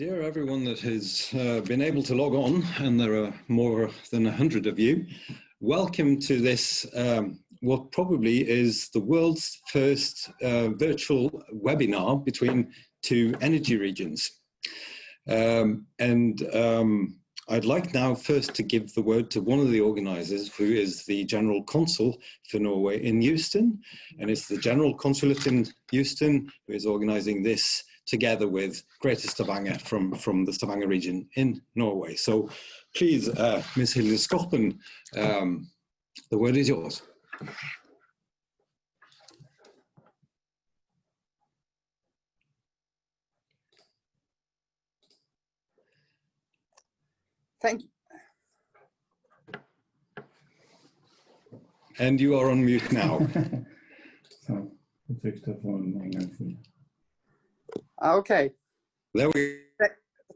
Dear everyone that has been able to log on, and there are more than 100 of you, welcome to this, what probably is the world's first virtual webinar between two energy regions. I'd like now first to give the word to one of the organisers, who is the General Consul for Norway in Houston, and it's the General Consulate in Houston who is organising this together with Greater Stavanger from the Stavanger region in Norway. So please, Ms. Hilde Skorpen, the word is yours. Thank you. And you are on mute now. Okay. There we go.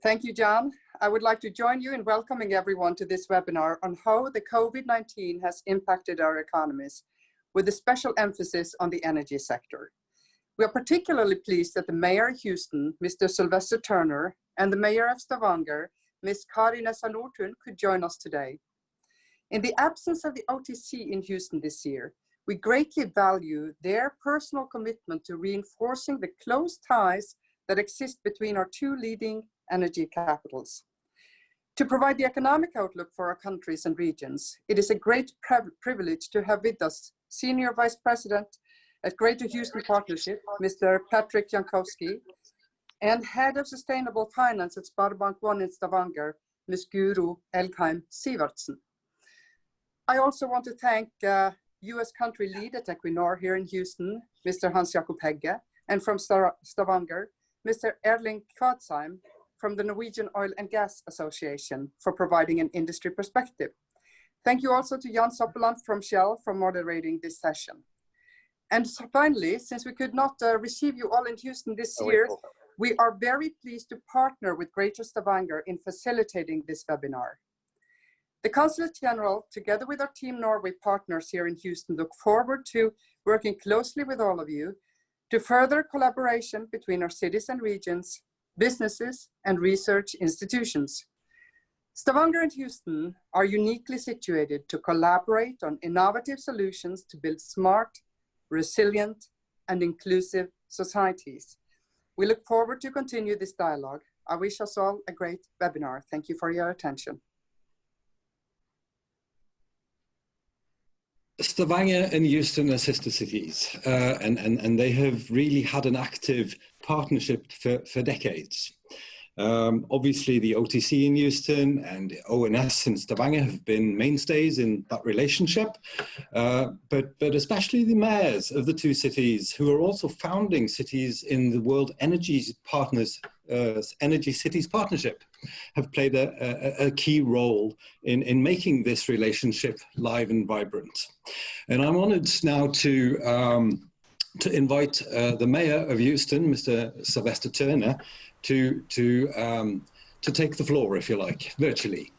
Thank you, John. I would like to join you in welcoming everyone to this webinar on how the COVID-19 has impacted our economies, with a special emphasis on the energy sector. We are particularly pleased that the Mayor of Houston, Mr. Sylvester Turner, and the Mayor of Stavanger, Ms. Kari Nessa Nordtun, could join us today. In the absence of the OTC in Houston this year, we greatly value their personal commitment to reinforcing the close ties that exist between our two leading energy capitals. To provide the economic outlook for our countries and regions, it is a great privilege to have with us Senior Vice President at Greater Houston Partnership, Mr. Patrick Jankowski, and Head of Sustainable Finance at Sparebank 1 in Stavanger, Ms. Guro Elgheim Sivertsen. I also want to thank U.S. country lead at Equinor here in Houston, Mr. Hans Jakob Hegge, and from Stavanger, Mr. Erling Kvadsheim from the Norwegian Oil and Gas Association for providing an industry perspective. Thank you also to Jan Soppeland from Shell for moderating this session. And so finally, since we could not receive you all in Houston this year, we are very pleased to partner with Greater Stavanger in facilitating this webinar. The Consulate General, together with our Team Norway partners here in Houston, look forward to working closely with all of you to further collaboration between our cities and regions, businesses, and research institutions. Stavanger and Houston are uniquely situated to collaborate on innovative solutions to build smart, resilient, and inclusive societies. We look forward to continue this dialogue. I wish us all a great webinar. Thank you for your attention. Stavanger and Houston are sister cities, and they have really had an active partnership for decades. Obviously, the OTC in Houston and ONS in Stavanger have been mainstays in that relationship, but especially the mayors of the two cities, who are also founding cities in the World Energy Partners Energy Cities Partnership, have played a key role in making this relationship live and vibrant. And I'm honored now to invite the Mayor of Houston, Mr. Sylvester Turner, to take the floor, if you like, virtually.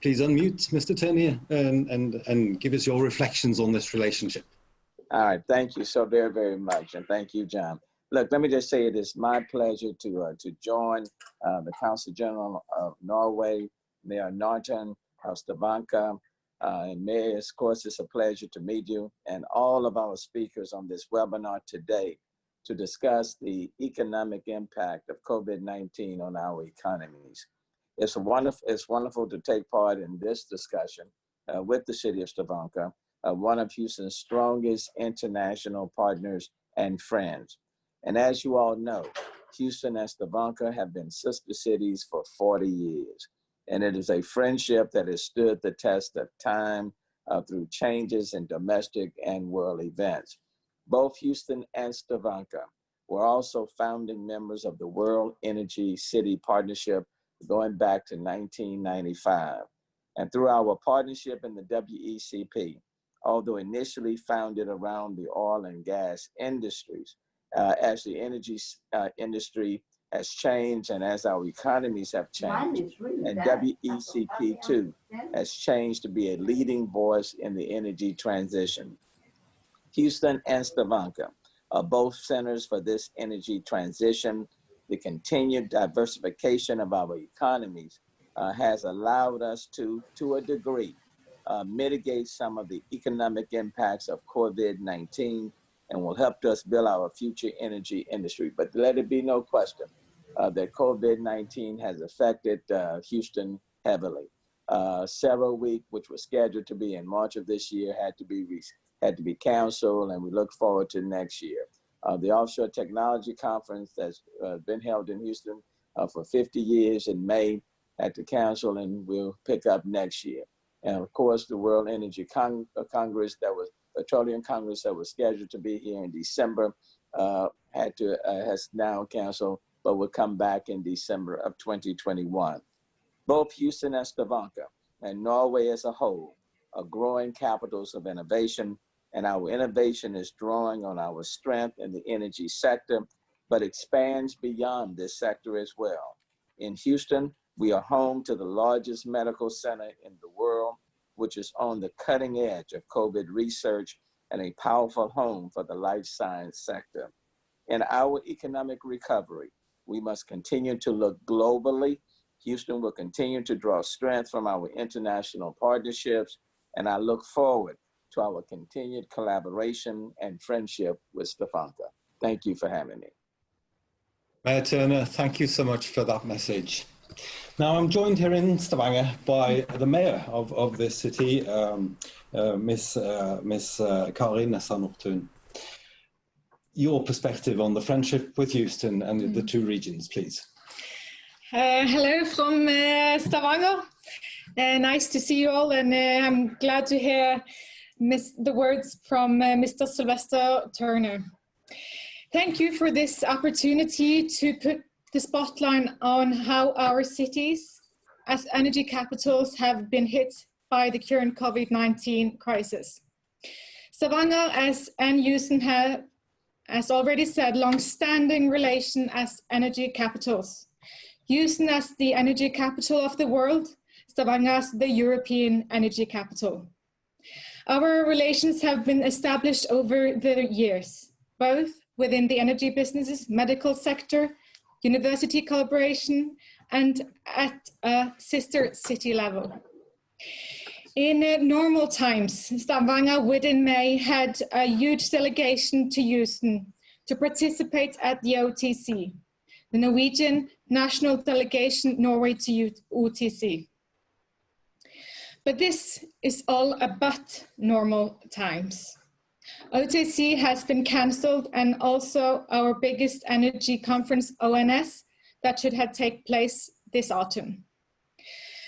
Please unmute, Mr. Turner, and give us your reflections on this relationship. All right, thank you so very, very much, and thank you, John. Look, let me just say it is my pleasure to join the Consul General of Norway, Mayor Norton of Stavanger, and Mayor, of course, it's a pleasure to meet you, and all of our speakers on this webinar today to discuss the economic impact of COVID-19 on our economies. It's wonderful to take part in this discussion with the city of Stavanger, one of Houston's strongest international partners and friends. And as you all know, Houston and Stavanger have been sister cities for 40 years. And it is a friendship that has stood the test of time through changes in domestic and world events. Both Houston and Stavanger were also founding members of the World Energy City Partnership going back to 1995. And through our partnership in the WECP, although initially founded around the oil and gas industries, as the energy industry has changed and as our economies have changed, and WECP too has changed to be a leading voice in the energy transition. Houston and Stavanger are both centers for this energy transition, the continued diversification of our economies has allowed us to a degree, mitigate some of the economic impacts of COVID-19 and will help us build our future energy industry. But let it be no question that COVID-19 has affected Houston heavily. Several weeks, which was scheduled to be in March of this year, had to be canceled, and we look forward to next year. The Offshore Technology Conference that's been held in Houston for 50 years in May had to cancel, and we'll pick up next year. And of course, the World Energy Congress, Petroleum Congress that was scheduled to be here in December has now canceled, but will come back in December of 2021. Both Houston and Stavanger and Norway as a whole are growing capitals of innovation, and our innovation is drawing on our strength in the energy sector, but expands beyond this sector as well. In Houston, we are home to the largest medical center in the world, which is on the cutting edge of COVID research and a powerful home for the life science sector. In our economic recovery, we must continue to look globally. Houston will continue to draw strength from our international partnerships, and I look forward to our continued collaboration and friendship with Stavanger. Thank you for having me. Mayor Turner, thank you so much for that message. Now, I'm joined here in Stavanger by the mayor of this city, Miss Kari Nessa Nordtun. Your perspective on the friendship with Houston and the two regions, please. Hello from Stavanger. Nice to see you all, and I'm glad to hear the words from Mr. Sylvester Turner. Thank you for this opportunity to put the spotlight on how our cities as energy capitals have been hit by the current COVID-19 crisis. Stavanger and Houston have, as already said, long-standing relation as energy capitals. Houston as the energy capital of the world, Stavanger as the European energy capital. Our relations have been established over the years, both within the energy businesses, medical sector, university collaboration, and at a sister city level. In normal times, Stavanger within May had a huge delegation to Houston to participate at the OTC, the Norwegian national delegation Norway to OTC. But this is all about normal times. OTC has been cancelled, and also our biggest energy conference, ONS, that should have taken place this autumn.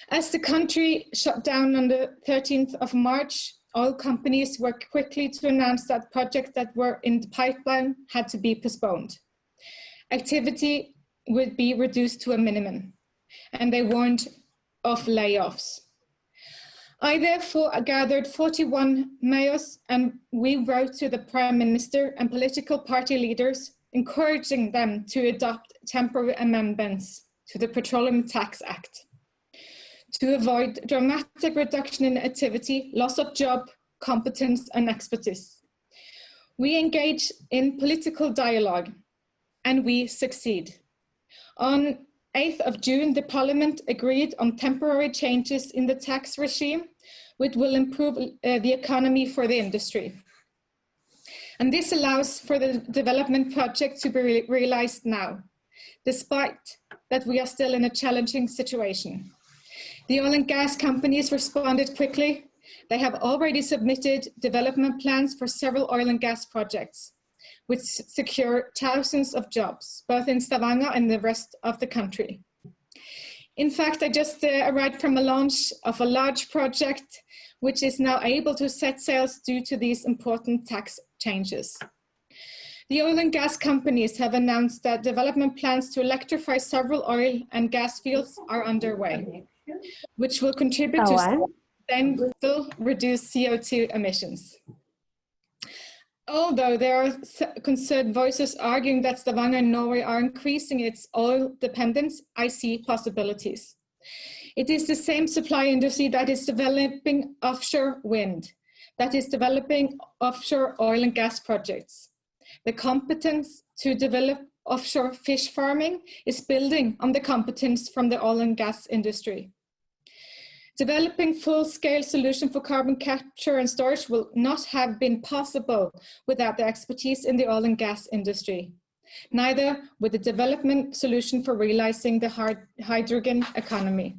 As the country shut down on the 13th of March, oil companies worked quickly to announce that projects that were in the pipeline had to be postponed. Activity would be reduced to a minimum, and they warned of layoffs. I therefore gathered 41 mayors, and we wrote to the Prime Minister and political party leaders, encouraging them to adopt temporary amendments to the Petroleum Tax Act to avoid dramatic reduction in activity, loss of job, competence, and expertise. We engage in political dialogue, and we succeed. On 8th of June, the Parliament agreed on temporary changes in the tax regime, which will improve the economy for the industry. And this allows for the development project to be realized now, despite that we are still in a challenging situation. The oil and gas companies responded quickly. They have already submitted development plans for several oil and gas projects, which secure thousands of jobs, both in Stavanger and the rest of the country. In fact, I just arrived from a launch of a large project, which is now able to set sails due to these important tax changes. The oil and gas companies have announced that development plans to electrify several oil and gas fields are underway, which will contribute to sustainable reduced CO2 emissions. Although there are concerned voices arguing that Stavanger and Norway are increasing its oil dependence, I see possibilities. It is the same supply industry that is developing offshore wind, that is developing offshore oil and gas projects. The competence to develop offshore fish farming is building on the competence from the oil and gas industry. Developing full-scale solution for carbon capture and storage will not have been possible without the expertise in the oil and gas industry, neither with the development solution for realizing the hydrogen economy.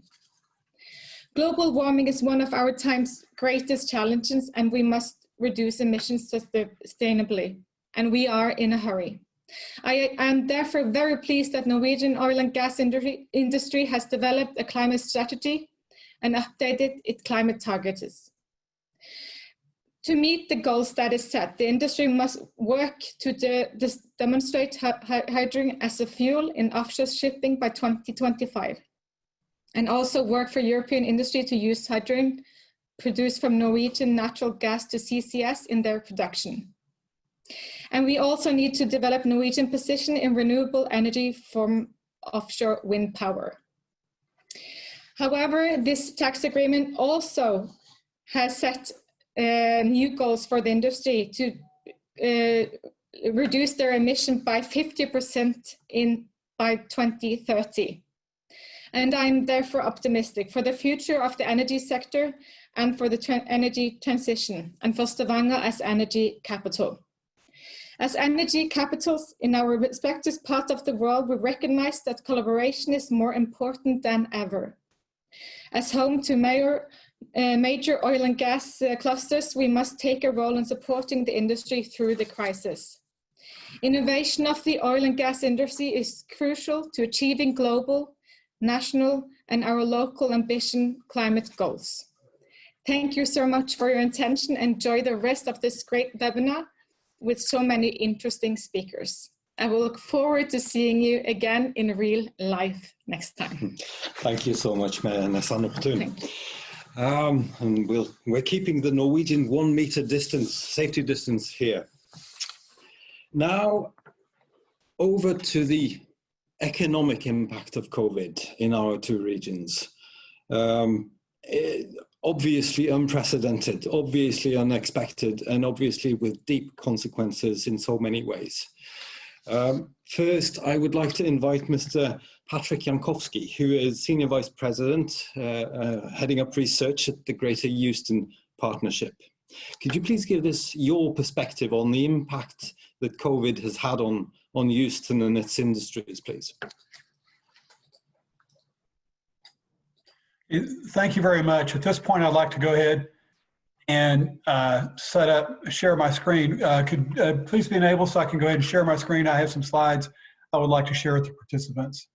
Global warming is one of our time's greatest challenges, and we must reduce emissions sustainably, and we are in a hurry. I am therefore very pleased that Norwegian oil and gas industry has developed a climate strategy and updated its climate targets. To meet the goals that is set, the industry must work to demonstrate hydrogen as a fuel in offshore shipping by 2025, and also work for European industry to use hydrogen produced from Norwegian natural gas to CCS in their production. And we also need to develop Norwegian position in renewable energy from offshore wind power. However, this tax agreement also has set new goals for the industry to reduce their emission by 50% by 2030. And I'm therefore optimistic for the future of the energy sector and for the energy transition, and for Stavanger as energy capital. As energy capitals in our respective parts of the world, we recognize that collaboration is more important than ever. As home to major oil and gas clusters, we must take a role in supporting the industry through the crisis. Innovation of the oil and gas industry is crucial to achieving global, national, and our local ambition climate goals. Thank you so much for your attention. Enjoy the rest of this great webinar with so many interesting speakers. I will look forward to seeing you again in real life next time. Thank you so much, Nessa Nocturne. And we're keeping the Norwegian 1 meter distance, safety distance here. Now, over to the economic impact of COVID in our two regions. Obviously unprecedented, obviously unexpected, and obviously with deep consequences in so many ways. First, I would like to invite Mr. Patrick Jankowski, who is Senior Vice President, heading up research at the Greater Houston Partnership. Could you please give us your perspective on the impact that COVID has had on Houston and its industries, please? Thank you very much. At this point, I'd like to go ahead and share my screen. Could please be enabled so I can go ahead and share my screen. I have some slides I would like to share with the participants.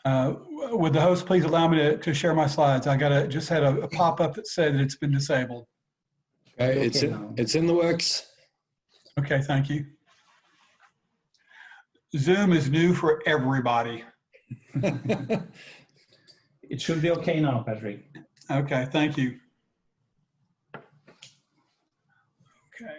Would the host please allow me to share my slides? I just had a pop-up that said that it's been disabled. Okay, it's in the works. Okay, thank you. Zoom is new for everybody. It should be okay now, Patrick. Okay, thank you. Okay.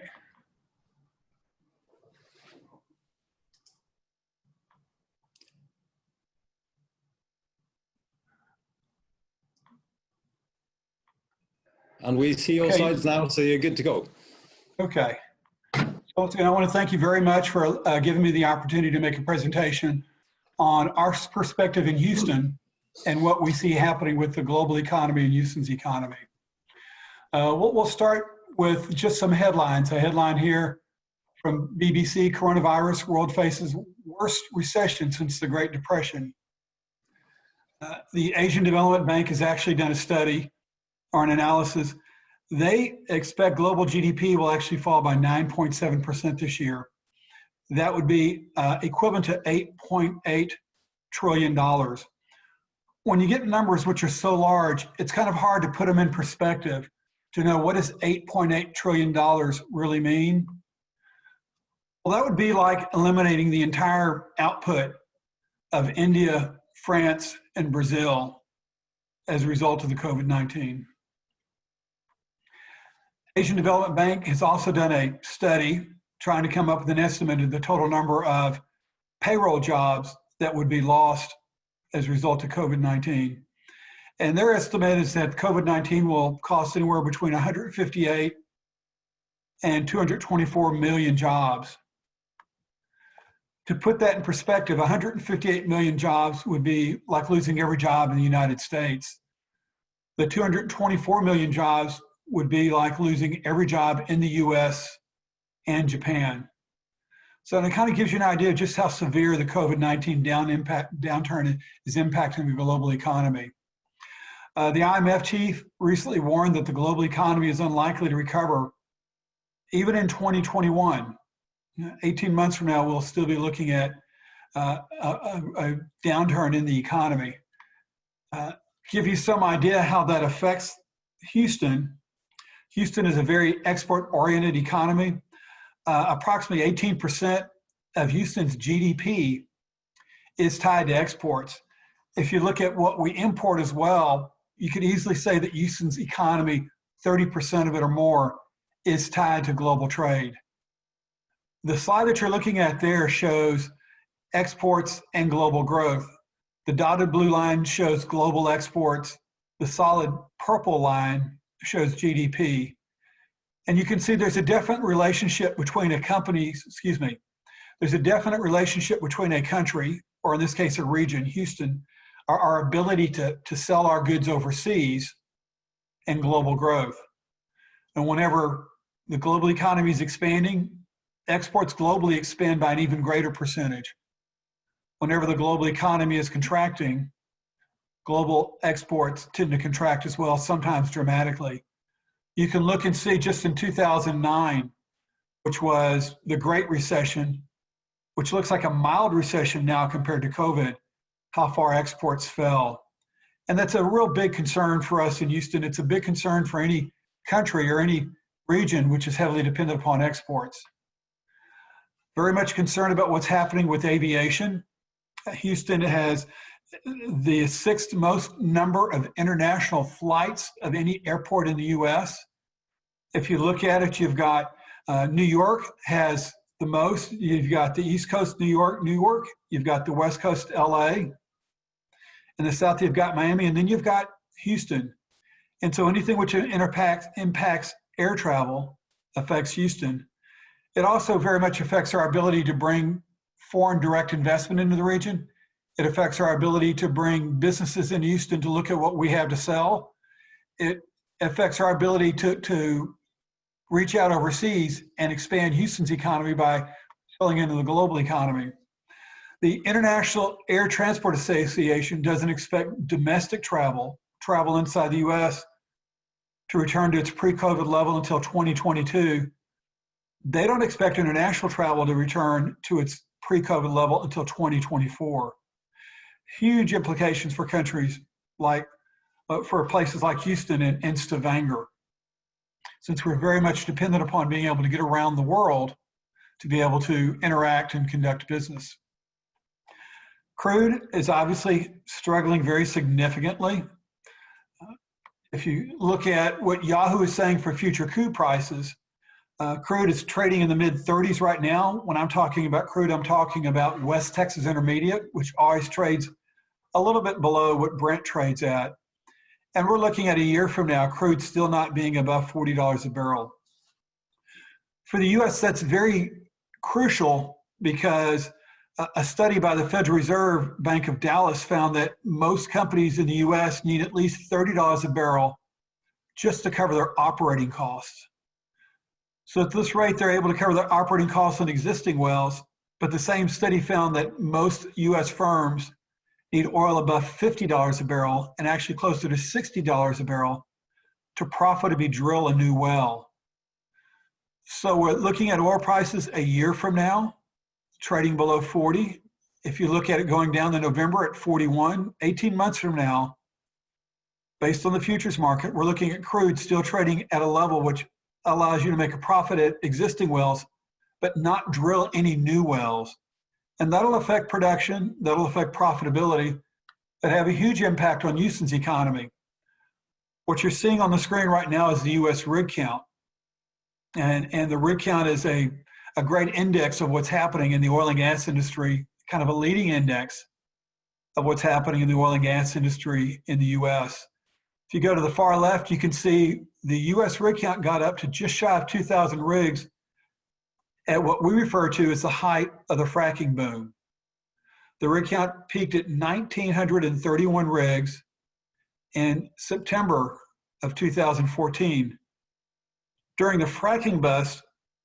And we see your slides now, so you're good to go. Okay. So I want to thank you very much for giving me the opportunity to make a presentation on our perspective in Houston and what we see happening with the global economy and Houston's economy. We'll start with just some headlines. A headline here from BBC: coronavirus, world faces worst recession since the Great Depression. The Asian Development Bank has actually done a study or an analysis. They expect global GDP will actually fall by 9.7% this year. That would be equivalent to $8.8 trillion. When you get numbers which are so large, it's kind of hard to put them in perspective to know what does $8.8 trillion really mean. Well, that would be like eliminating the entire output of India, France, and Brazil as a result of the COVID-19. Asian Development Bank has also done a study trying to come up with an estimate of the total number of payroll jobs that would be lost as a result of COVID-19. And their estimate is that COVID-19 will cost anywhere between 158 and 224 million jobs. To put that in perspective, 158 million jobs would be like losing every job in the United States. The 224 million jobs would be like losing every job in the US and Japan. So it kind of gives you an idea of just how severe the COVID-19 downturn is impacting the global economy. The IMF chief recently warned that the global economy is unlikely to recover even in 2021. 18 months from now, we'll still be looking at a downturn in the economy. Give you some idea how that affects Houston. Houston is a very export-oriented economy. Approximately 18% of Houston's GDP is tied to exports. If you look at what we import as well, you could easily say that Houston's economy, 30% of it or more, is tied to global trade. The slide that you're looking at there shows exports and global growth. The dotted blue line shows global exports. The solid purple line shows GDP. And you can see there's a definite relationship between there's a definite relationship between a country, or in this case, a region, Houston, our ability to sell our goods overseas, and global growth. And whenever the global economy is expanding, exports globally expand by an even greater percentage. Whenever the global economy is contracting, global exports tend to contract as well, sometimes dramatically. You can look and see just in 2009, which was the Great Recession, which looks like a mild recession now compared to COVID, how far exports fell. And that's a real big concern for us in Houston. It's a big concern for any country or any region which is heavily dependent upon exports. Very much concerned about what's happening with aviation. Houston has the 6th most number of international flights of any airport in the US. If you look at it, you've got New York has the most. You've got the East Coast, New York. You've got the West Coast, LA. In the South, you've got Miami, and then you've got Houston. And so anything which impacts air travel affects Houston. It also very much affects our ability to bring foreign direct investment into the region. It affects our ability to bring businesses in Houston to look at what we have to sell. It affects our ability to reach out overseas and expand Houston's economy by selling into the global economy. The International Air Transport Association doesn't expect domestic travel inside the US to return to its pre-COVID level until 2022. They don't expect international travel to return to its pre-COVID level until 2024. Huge implications for countries like, for places like Houston and Stavanger, since we're very much dependent upon being able to get around the world to be able to interact and conduct business. Crude is obviously struggling very significantly. If you look at what Yahoo is saying for future crude prices, crude is trading in the mid-30s right now. When I'm talking about crude, I'm talking about West Texas Intermediate, which always trades a little bit below what Brent trades at. And we're looking at a year from now, crude still not being above $40 a barrel. For the US, that's very crucial because a study by the Federal Reserve Bank of Dallas found that most companies in the US need at least $30 a barrel just to cover their operating costs. So at this rate, they're able to cover their operating costs on existing wells, but the same study found that most US firms need oil above $50 a barrel and actually closer to $60 a barrel to profitably drill a new well. So we're looking at oil prices a year from now, trading below 40. If you look at it going down to November at 41, 18 months from now, based on the futures market, we're looking at crude still trading at a level which allows you to make a profit at existing wells, but not drill any new wells. And that'll affect production, that'll affect profitability, but have a huge impact on Houston's economy. What you're seeing on the screen right now is the US rig count. And the rig count is a great index of what's happening in the oil and gas industry, kind of a leading index of what's happening in the oil and gas industry in the US. If you go to the far left, you can see the US rig count got up to just shy of 2,000 rigs at what we refer to as the height of the fracking boom. The rig count peaked at 1,931 rigs in September of 2014. During the fracking bust,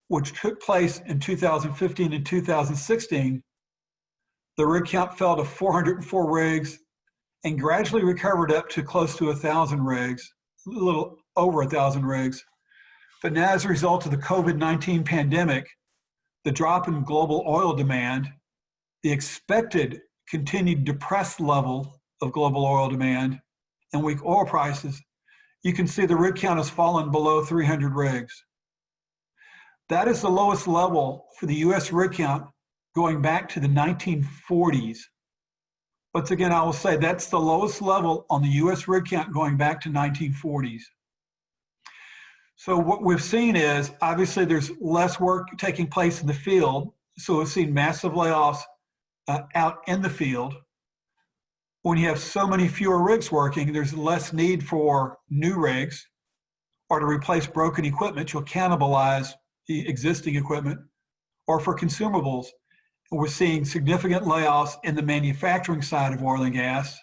which took place in 2015 and 2016, the rig count fell to 404 rigs and gradually recovered up to close to 1,000 rigs, a little over 1,000 rigs. But now, as a result of the COVID-19 pandemic, the drop in global oil demand, the expected continued depressed level of global oil demand, and weak oil prices, you can see the rig count has fallen below 300 rigs. That is the lowest level for the US rig count going back to the 1940s. Once again, I will say that's the lowest level on the US rig count going back to 1940s. So what we've seen is, obviously there's less work taking place in the field. So we've seen massive layoffs out in the field. When you have so many fewer rigs working, there's less need for new rigs or to replace broken equipment. You'll cannibalize the existing equipment, or for consumables. We're seeing significant layoffs in the manufacturing side of oil and gas.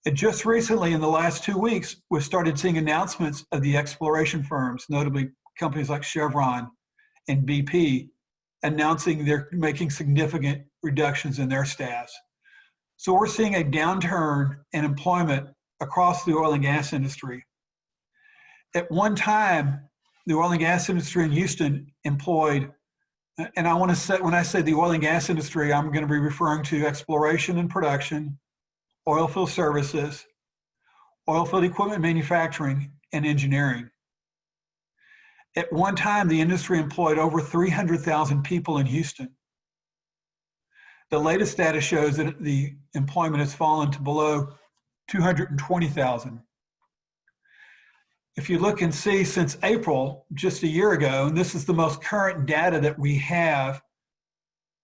And just recently, in the last 2 weeks, we've started seeing announcements of the exploration firms, notably companies like Chevron and BP, announcing they're making significant reductions in their staffs. So we're seeing a downturn in employment across the oil and gas industry. At one time, the oil and gas industry in Houston employed, and I want to say, when I say the oil and gas industry, I'm going to be referring to exploration and production, oil field services, oil field equipment manufacturing, and engineering. At one time, the industry employed over 300,000 people in Houston. The latest data shows that the employment has fallen to below 220,000. If you look and see since April, just a year ago, and this is the most current data that we have,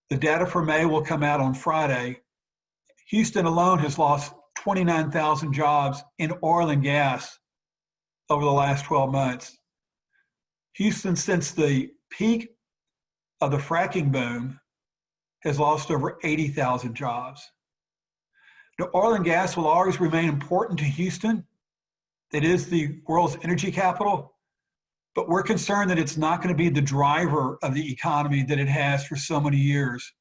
the data for May will come out on Friday. Houston alone has lost 29,000 jobs in oil and gas over the last 12 months. Houston, since the peak of the fracking boom, has lost over 80,000 jobs. The oil and gas will always remain important to Houston. It is the world's energy capital, but we're concerned that it's not going to be the driver of the economy that it has for so many years.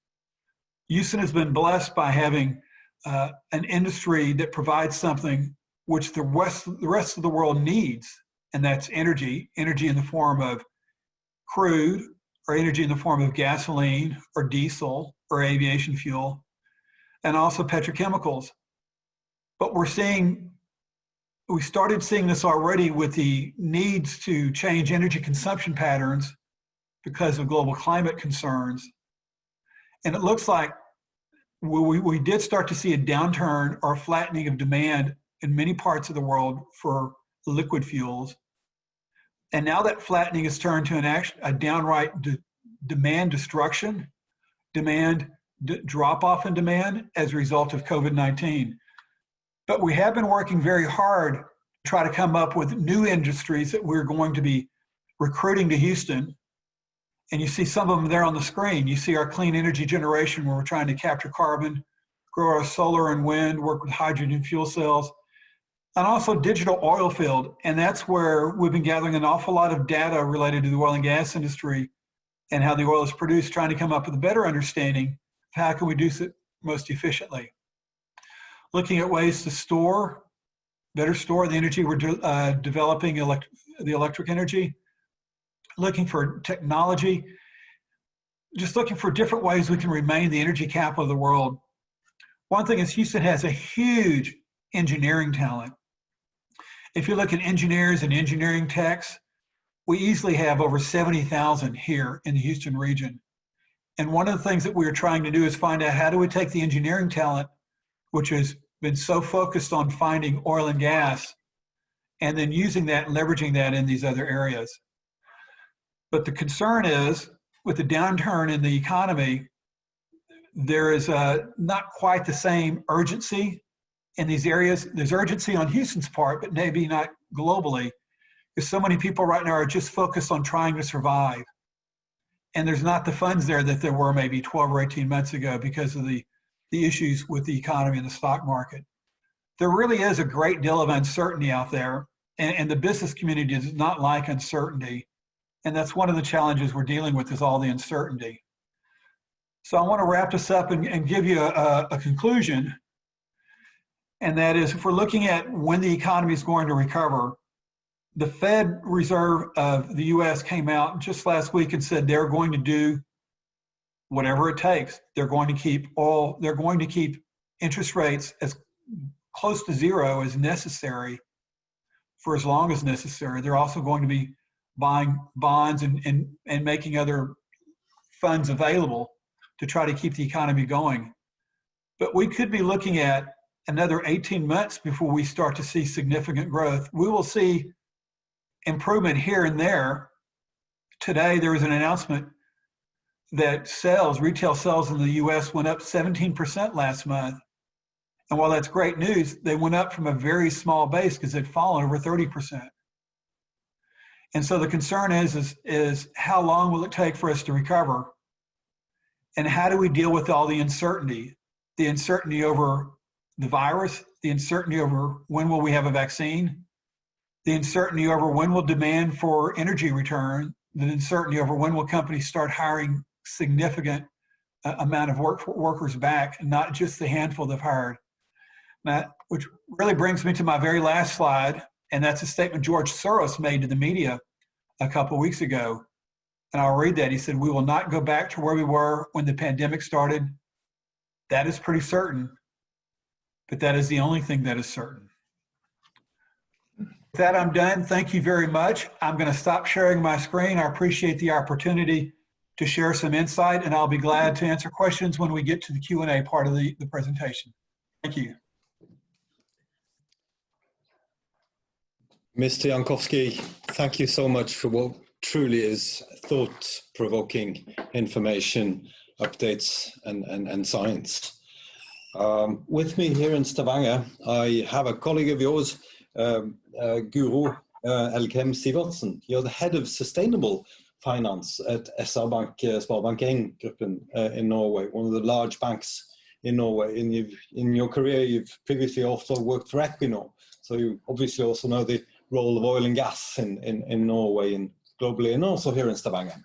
Houston has been blessed by having an industry that provides something which the rest of the world needs, and that's energy in the form of crude, or energy in the form of gasoline or diesel or aviation fuel, and also petrochemicals. But we started seeing this already with the needs to change energy consumption patterns because of global climate concerns. And it looks like we did start to see a downturn or a flattening of demand in many parts of the world for liquid fuels. And now that flattening has turned to a downright demand destruction, drop-off in demand as a result of COVID-19. But we have been working very hard to try to come up with new industries that we're going to be recruiting to Houston. And you see some of them there on the screen. You see our clean energy generation, where we're trying to capture carbon, grow our solar and wind, work with hydrogen fuel cells, and also digital oil field. And that's where we've been gathering an awful lot of data related to the oil and gas industry and how the oil is produced, trying to come up with a better understanding of how can we do it most efficiently. Looking at ways to better store the energy we're developing, the electric energy, looking for technology, just looking for different ways we can remain the energy capital of the world. One thing is Houston has a huge engineering talent. If you look at engineers and engineering techs, we easily have over 70,000 here in the Houston region. And one of the things that we are trying to do is find out how do we take the engineering talent, which has been so focused on finding oil and gas, and then using that and leveraging that in these other areas. But the concern is, with the downturn in the economy, there is not quite the same urgency in these areas. There's urgency on Houston's part, but maybe not globally, because so many people right now are just focused on trying to survive. and there's not the funds there that there were maybe 12 or 18 months ago because of the issues with the economy and the stock market. There really is a great deal of uncertainty out there, and the business community does not like uncertainty. And that's one of the challenges we're dealing with, is all the uncertainty. So I want to wrap this up and give you a conclusion. And that is, if we're looking at when the economy is going to recover, the Fed Reserve of the US came out just last week and said they're going to do whatever it takes. They're going to keep interest rates as close to zero as necessary for as long as necessary. They're also going to be buying bonds and making other funds available to try to keep the economy going. But we could be looking at another 18 months before we start to see significant growth. We will see improvement here and there. Today, there was an announcement that retail sales in the US went up 17% last month. And while that's great news, they went up from a very small base because they'd fallen over 30%. And so the concern is how long will it take for us to recover? And how do we deal with all the uncertainty? The uncertainty over the virus, the uncertainty over when will we have a vaccine, the uncertainty over when will demand for energy return, the uncertainty over when will companies start hiring significant amount of workers back, and not just the handful they've hired. Now, which really brings me to my very last slide, and that's a statement George Soros made to the media a couple of weeks ago. And I'll read that. He said, "We will not go back to where we were when the pandemic started. That is pretty certain, but that is the only thing that is certain." With that, I'm done. Thank you very much. I'm going to stop sharing my screen. I appreciate the opportunity to share some insight, and I'll be glad to answer questions when we get to the Q&A part of the presentation. Thank you. Mr. Jankowski, thank you so much for what truly is thought-provoking information, updates, and science. With me here in Stavanger, I have a colleague of yours, Guro Elkem Sivertsen. You're the head of sustainable finance at SR-Bank Sparebank1-gruppen in Norway, one of the large banks in Norway. And in your career, you've previously also worked for Equinor, so you obviously also know the role of oil and gas in Norway and globally, and also here in Stavanger.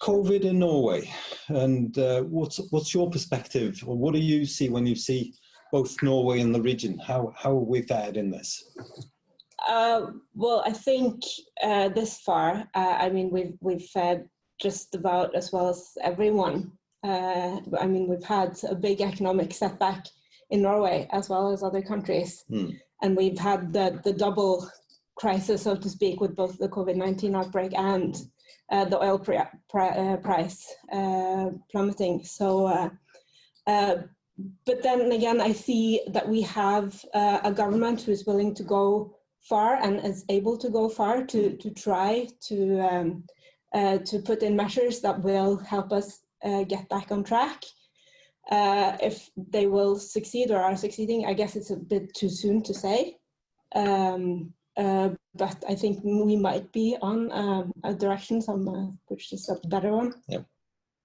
COVID in Norway, and what's your perspective, or what do you see when you see both Norway and the region? How are we fared in this? Well, I think this far, I mean, we've fared just about as well as everyone. I mean, we've had a big economic setback in Norway as well as other countries. And we've had the double crisis, so to speak, with both the COVID-19 outbreak and the oil price plummeting. So, but then again, I see that we have a government who is willing to go far and is able to go far to try to put in measures that will help us get back on track. If they will succeed or are succeeding, I guess it's a bit too soon to say. But I think we might be on a direction which is a better one. Yep,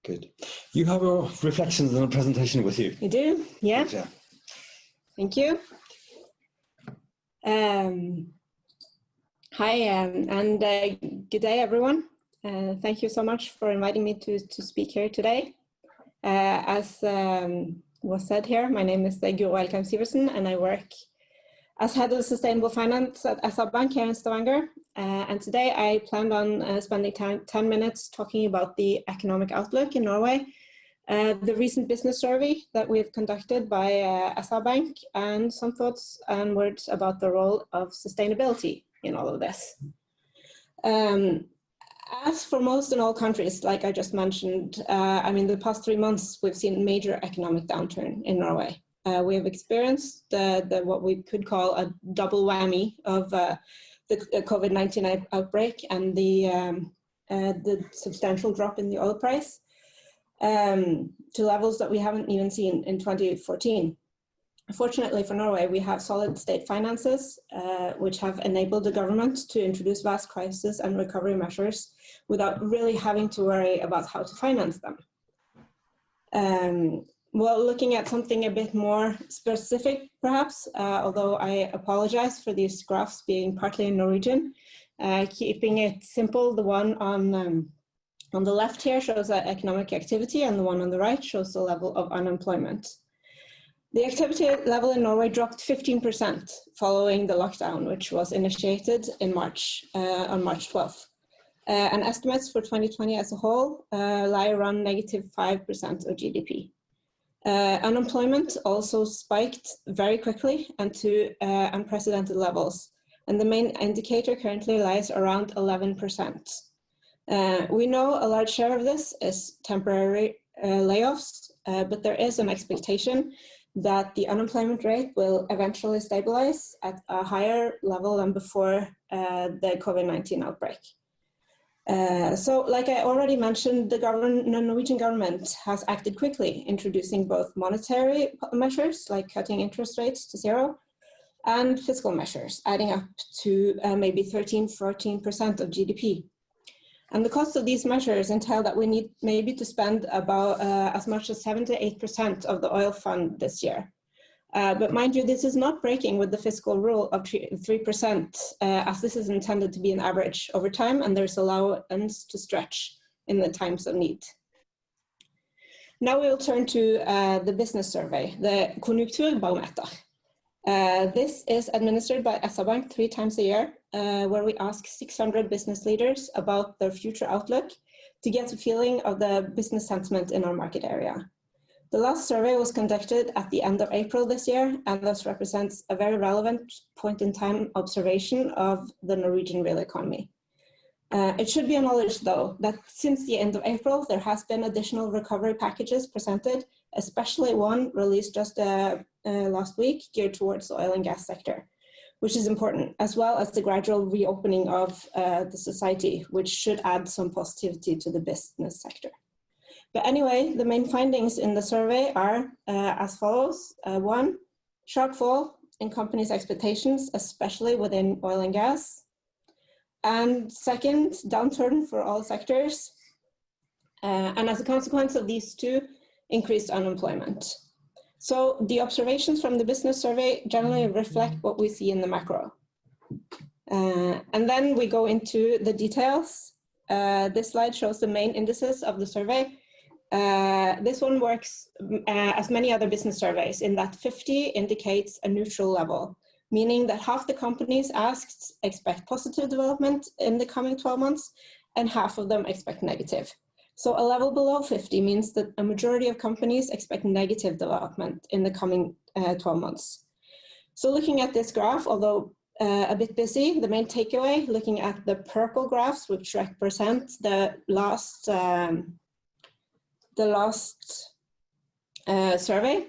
good. You have your reflections and a presentation with you. You do? Yeah. Good, yeah. Thank you. Hi, and good day, everyone. Thank you so much for inviting me to speak here today. As was said here, my name is Guro Elkem Sivertsen, and I work as head of sustainable finance at SR-Bank here in Stavanger. And today I planned on spending 10 minutes talking about the economic outlook in Norway, the recent business survey that we've conducted by SR-Bank, and some thoughts and words about the role of sustainability in all of this. As for most and all countries, like I just mentioned, I mean, the past 3 months, we've seen major economic downturn in Norway. We have experienced what we could call a double whammy of the COVID-19 outbreak and the substantial drop in the oil price to levels that we haven't even seen in 2014. Fortunately for Norway, we have solid state finances, which have enabled the government to introduce vast crisis and recovery measures without really having to worry about how to finance them. Well, looking at something a bit more specific, perhaps, although I apologize for these graphs being partly in Norwegian, keeping it simple, the one on the left here shows economic activity, and the one on the right shows the level of unemployment. The activity level in Norway dropped 15% following the lockdown, which was initiated in March, on March 12th. And estimates for 2020 as a whole lie around -5% of GDP. Unemployment also spiked very quickly and to unprecedented levels. And the main indicator currently lies around 11%. We know a large share of this is temporary layoffs, but there is an expectation that the unemployment rate will eventually stabilize at a higher level than before the COVID-19 outbreak. So, like I already mentioned, the Norwegian government has acted quickly, introducing both monetary measures, like cutting interest rates to 0, and fiscal measures, adding up to maybe 13–14% of GDP. And the cost of these measures entail that we need maybe to spend about as much as 7–8% of the oil fund this year. But mind you, this is not breaking with the fiscal rule of 3%, as this is intended to be an average over time, and there's allowance to stretch in the times of need. Now we'll turn to the business survey, the Konjunkturbarometer. This is administered by SR-Bank 3 times a year, where we ask 600 business leaders about their future outlook to get a feeling of the business sentiment in our market area. The last survey was conducted at the end of April this year, and thus represents a very relevant point in time observation of the Norwegian real economy. It should be acknowledged, though, that since the end of April, there has been additional recovery packages presented, especially one released just last week geared towards the oil and gas sector, which is important, as well as the gradual reopening of the society, which should add some positivity to the business sector. But anyway, the main findings in the survey are as follows. 1, sharp fall in companies' expectations, especially within oil and gas. And second, downturn for all sectors. And as a consequence of these two, increased unemployment. So the observations from the business survey generally reflect what we see in the macro. And then we go into the details. This slide shows the main indices of the survey. This one works as many other business surveys in that 50 indicates a neutral level, meaning that half the companies asked expect positive development in the coming 12 months and half of them expect negative. So a level below 50 means that a majority of companies expect negative development in the coming 12 months. So looking at this graph, although a bit busy, the main takeaway, looking at the purple graphs, which represent the last survey,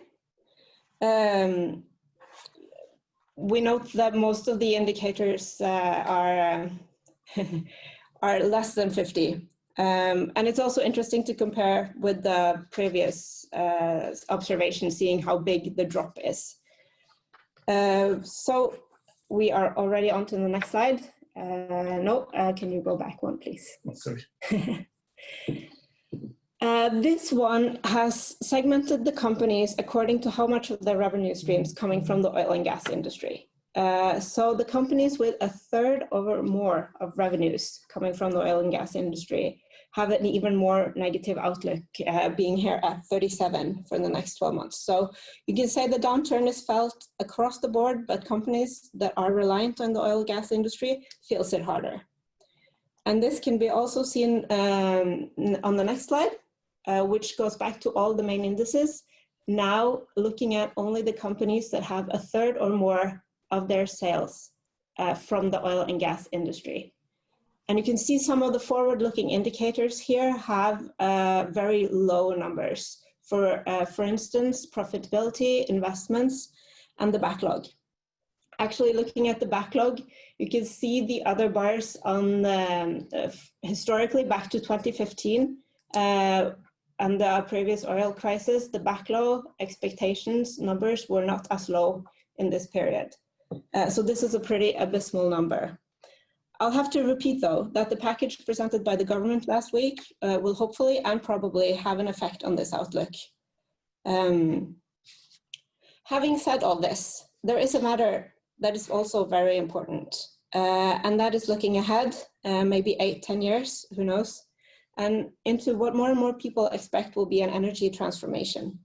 we note that most of the indicators are less than 50. And it's also interesting to compare with the previous observation, seeing how big the drop is. So we are already on to the next slide. Can you go back one, please? Oh, sorry. This one has segmented the companies according to how much of their revenue streams coming from the oil and gas industry. So the companies with a third or more of revenues coming from the oil and gas industry have an even more negative outlook, being here at 37 for the next 12 months. So you can say the downturn is felt across the board, but companies that are reliant on the oil and gas industry feels it harder. And this can be also seen on the next slide, which goes back to all the main indices. Now looking at only the companies that have a third or more of their sales from the oil and gas industry. And you can see some of the forward-looking indicators here have very low numbers for instance, profitability, investments, and the backlog. Actually, looking at the backlog, you can see the other bars on historically back to 2015 and the previous oil crisis, the backlog expectations numbers were not as low in this period. So this is a pretty abysmal number. I'll have to repeat, though, that the package presented by the government last week will hopefully and probably have an effect on this outlook. Having said all this, there is a matter that is also very important, and that is looking ahead, maybe 8-10 years, who knows, and into what more and more people expect will be an energy transformation.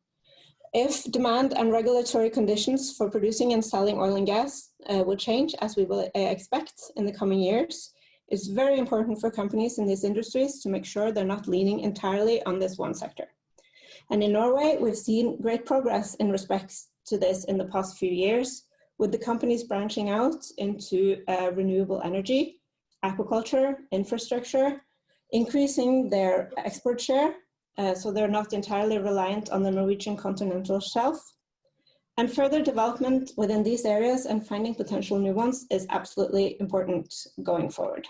If demand and regulatory conditions for producing and selling oil and gas will change, as we will expect in the coming years, it's very important for companies in these industries to make sure they're not leaning entirely on this one sector. And in Norway, we've seen great progress in respect to this in the past few years, with the companies branching out into renewable energy, aquaculture, infrastructure, increasing their export share, so they're not entirely reliant on the Norwegian continental shelf. And further development within these areas and finding potential new ones is absolutely important going forward.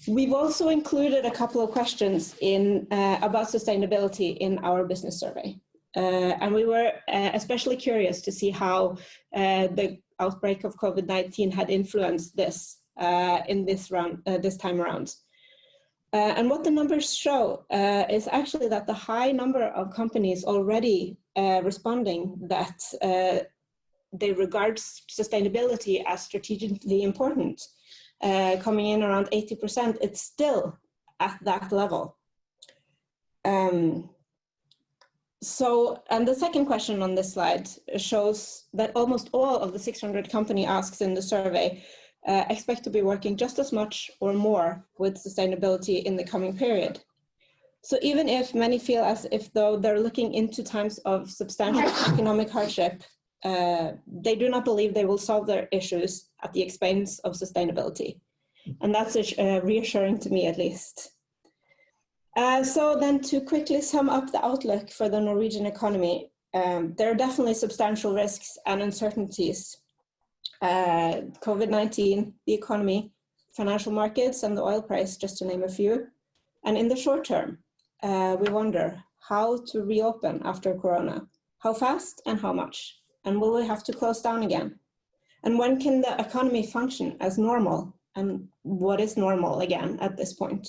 We've also included a couple of questions about sustainability in our business survey. And we were especially curious to see how the outbreak of COVID-19 had influenced this in this time around. And what the numbers show is actually that the high number of companies already responding that they regard sustainability as strategically important, coming in around 80%, it's still at that level. And the second question on this slide shows that almost all of the 600 company asks in the survey expect to be working just as much or more with sustainability in the coming period. So even if many feel as if though they're looking into times of substantial economic hardship, they do not believe they will solve their issues at the expense of sustainability. And that's reassuring to me, at least. So then to quickly sum up the outlook for the Norwegian economy, there are definitely substantial risks and uncertainties. COVID-19, the economy, financial markets, and the oil price, just to name a few. And in the short term, we wonder how to reopen after Corona, how fast and how much, and will we have to close down again? And when can the economy function as normal, and what is normal again at this point?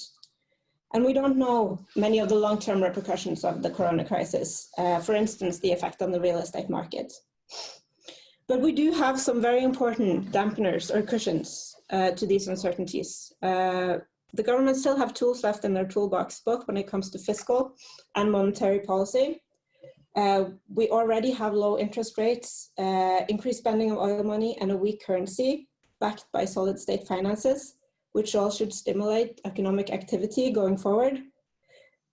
And we don't know many of the long-term repercussions of the Corona crisis, for instance, the effect on the real estate market. But we do have some very important dampeners or cushions to these uncertainties. The government still have tools left in their toolbox, both when it comes to fiscal and monetary policy. We already have low interest rates, increased spending of oil money, and a weak currency backed by solid state finances, which all should stimulate economic activity going forward.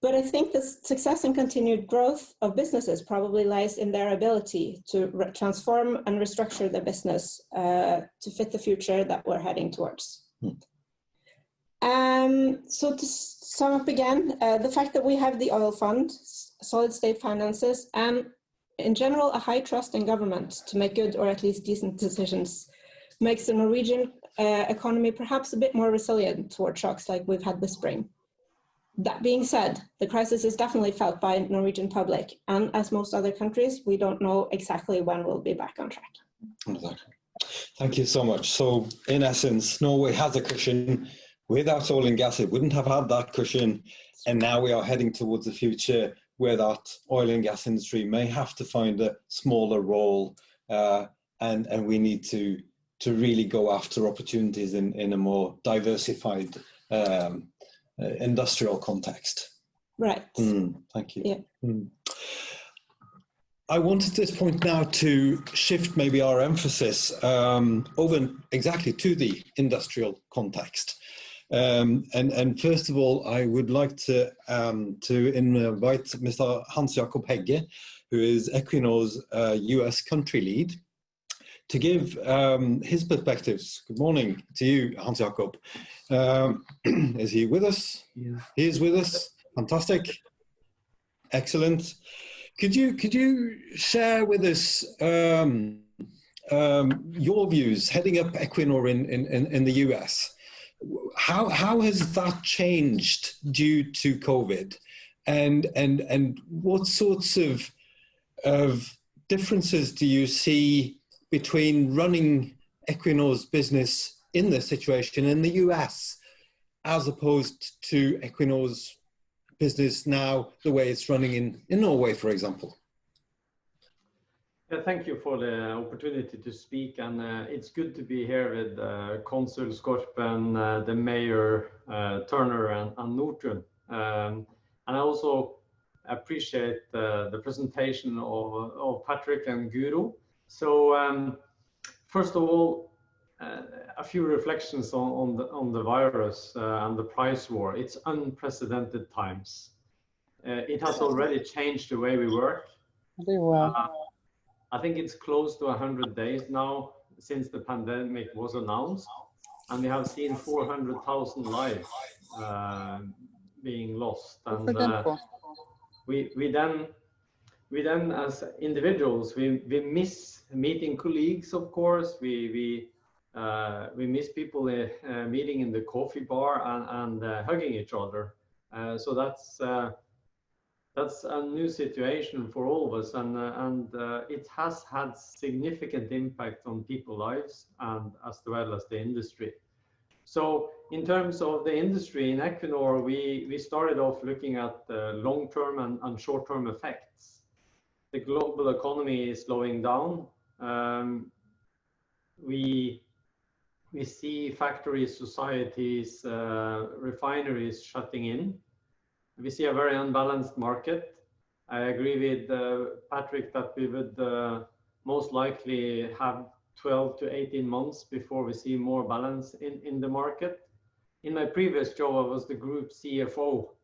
But I think the success and continued growth of businesses probably lies in their ability to transform and restructure their business to fit the future that we're heading towards. So to sum up again, the fact that we have the oil fund, solid state finances, and in general a high trust in government to make good or at least decent decisions makes the Norwegian economy perhaps a bit more resilient toward shocks like we've had this spring. That being said, the crisis is definitely felt by the Norwegian public, and as most other countries, we don't know exactly when we'll be back on track. Exactly. Thank you so much. So in essence, Norway has a cushion. Without oil and gas, it wouldn't have had that cushion. And now we are heading towards the future where that oil and gas industry may have to find a smaller role, and we need to really go after opportunities in a more diversified industrial context. Right. Thank you. Yeah. I want at this point now to shift maybe our emphasis over exactly to the industrial context. And first of all, I would like to invite Mr. Hans Jakob Hegge, who is Equinor's US country lead, to give his perspectives. Good morning to you, Hans Jakob. Is he with us? Yeah. He is with us. Fantastic. Excellent. Could you share with us your views heading up Equinor in the US? How has that changed due to COVID? and what sorts of differences do you see between running Equinor's business in this situation in the US as opposed to Equinor's business now, the way it's running in Norway, for example? Yeah, thank you for the opportunity to speak, and it's good to be here with Consul Skorpen, the Mayor Turner, and Nordtun. And I also appreciate the presentation of Patrick and Guro. So first of all, a few reflections on the virus and the price war. It's unprecedented times. It has already changed the way we work. I think it's close to 100 days now since the pandemic was announced, and we have seen 400,000 lives being lost. And we then as individuals, we miss meeting colleagues, of course. We miss people meeting in the coffee bar and hugging each other. So that's a new situation for all of us, and it has had significant impact on people's lives and as well as the industry. So in terms of the industry in Equinor, we started off looking at long-term and short-term effects. The global economy is slowing down. We see factories, societies, refineries shutting in. We see a very unbalanced market. I agree with Patrick that we would most likely have 12 to 18 months before we see more balance in the market. In my previous job, I was the group CFO,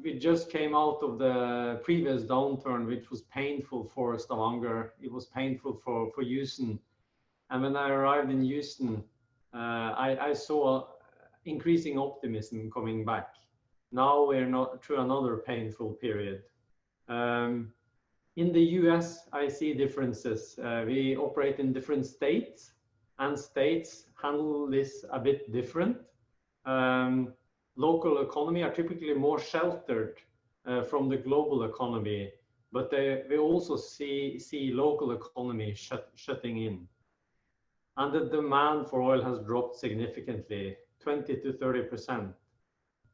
we just came out of the previous downturn, which was painful for Stavanger. It was painful for Houston. And when I arrived in Houston, I saw increasing optimism coming back. Now we're not through another painful period. In the US, I see differences. We operate in different states, and states handle this a bit different. Local economy are typically more sheltered from the global economy, but we also see local economy shutting in. And the demand for oil has dropped significantly, 20 to 30%.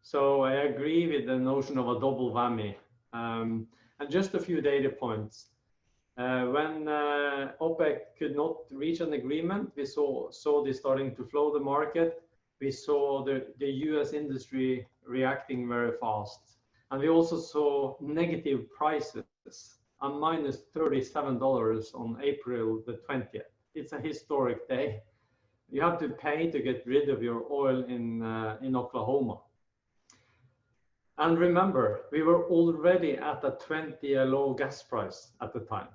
So I agree with the notion of a double whammy. And just a few data points. When OPEC could not reach an agreement, we saw this starting to flow the market. We saw the US industry reacting very fast. And we also saw negative prices, a minus $37 on April the 20th. It's a historic day. You have to pay to get rid of your oil in Oklahoma. And remember, we were already at a 20-year low gas price at the time.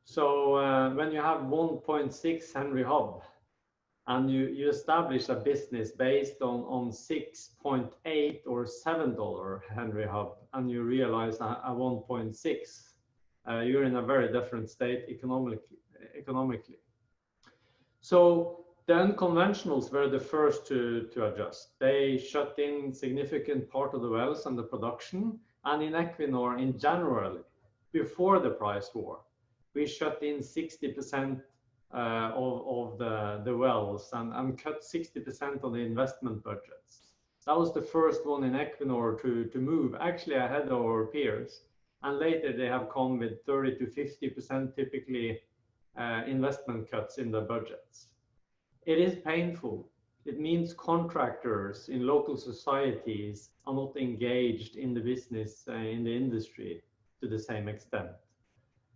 So when you have 1.6 Henry Hub and you establish a business based on 6.8 or $7 Henry Hub, and you realize a 1.6, you're in a very different state economically. So the unconventionals were the first to adjust. They shut in significant part of the wells and the production. And in Equinor, in January, before the price war, we shut in 60% of the wells and cut 60% of the investment budgets. That was the first one in Equinor to move, actually ahead of our peers. And later they have come with 30 to 50% typically investment cuts in the budgets. It is painful. It means contractors in local societies are not engaged in the business, in the industry to the same extent.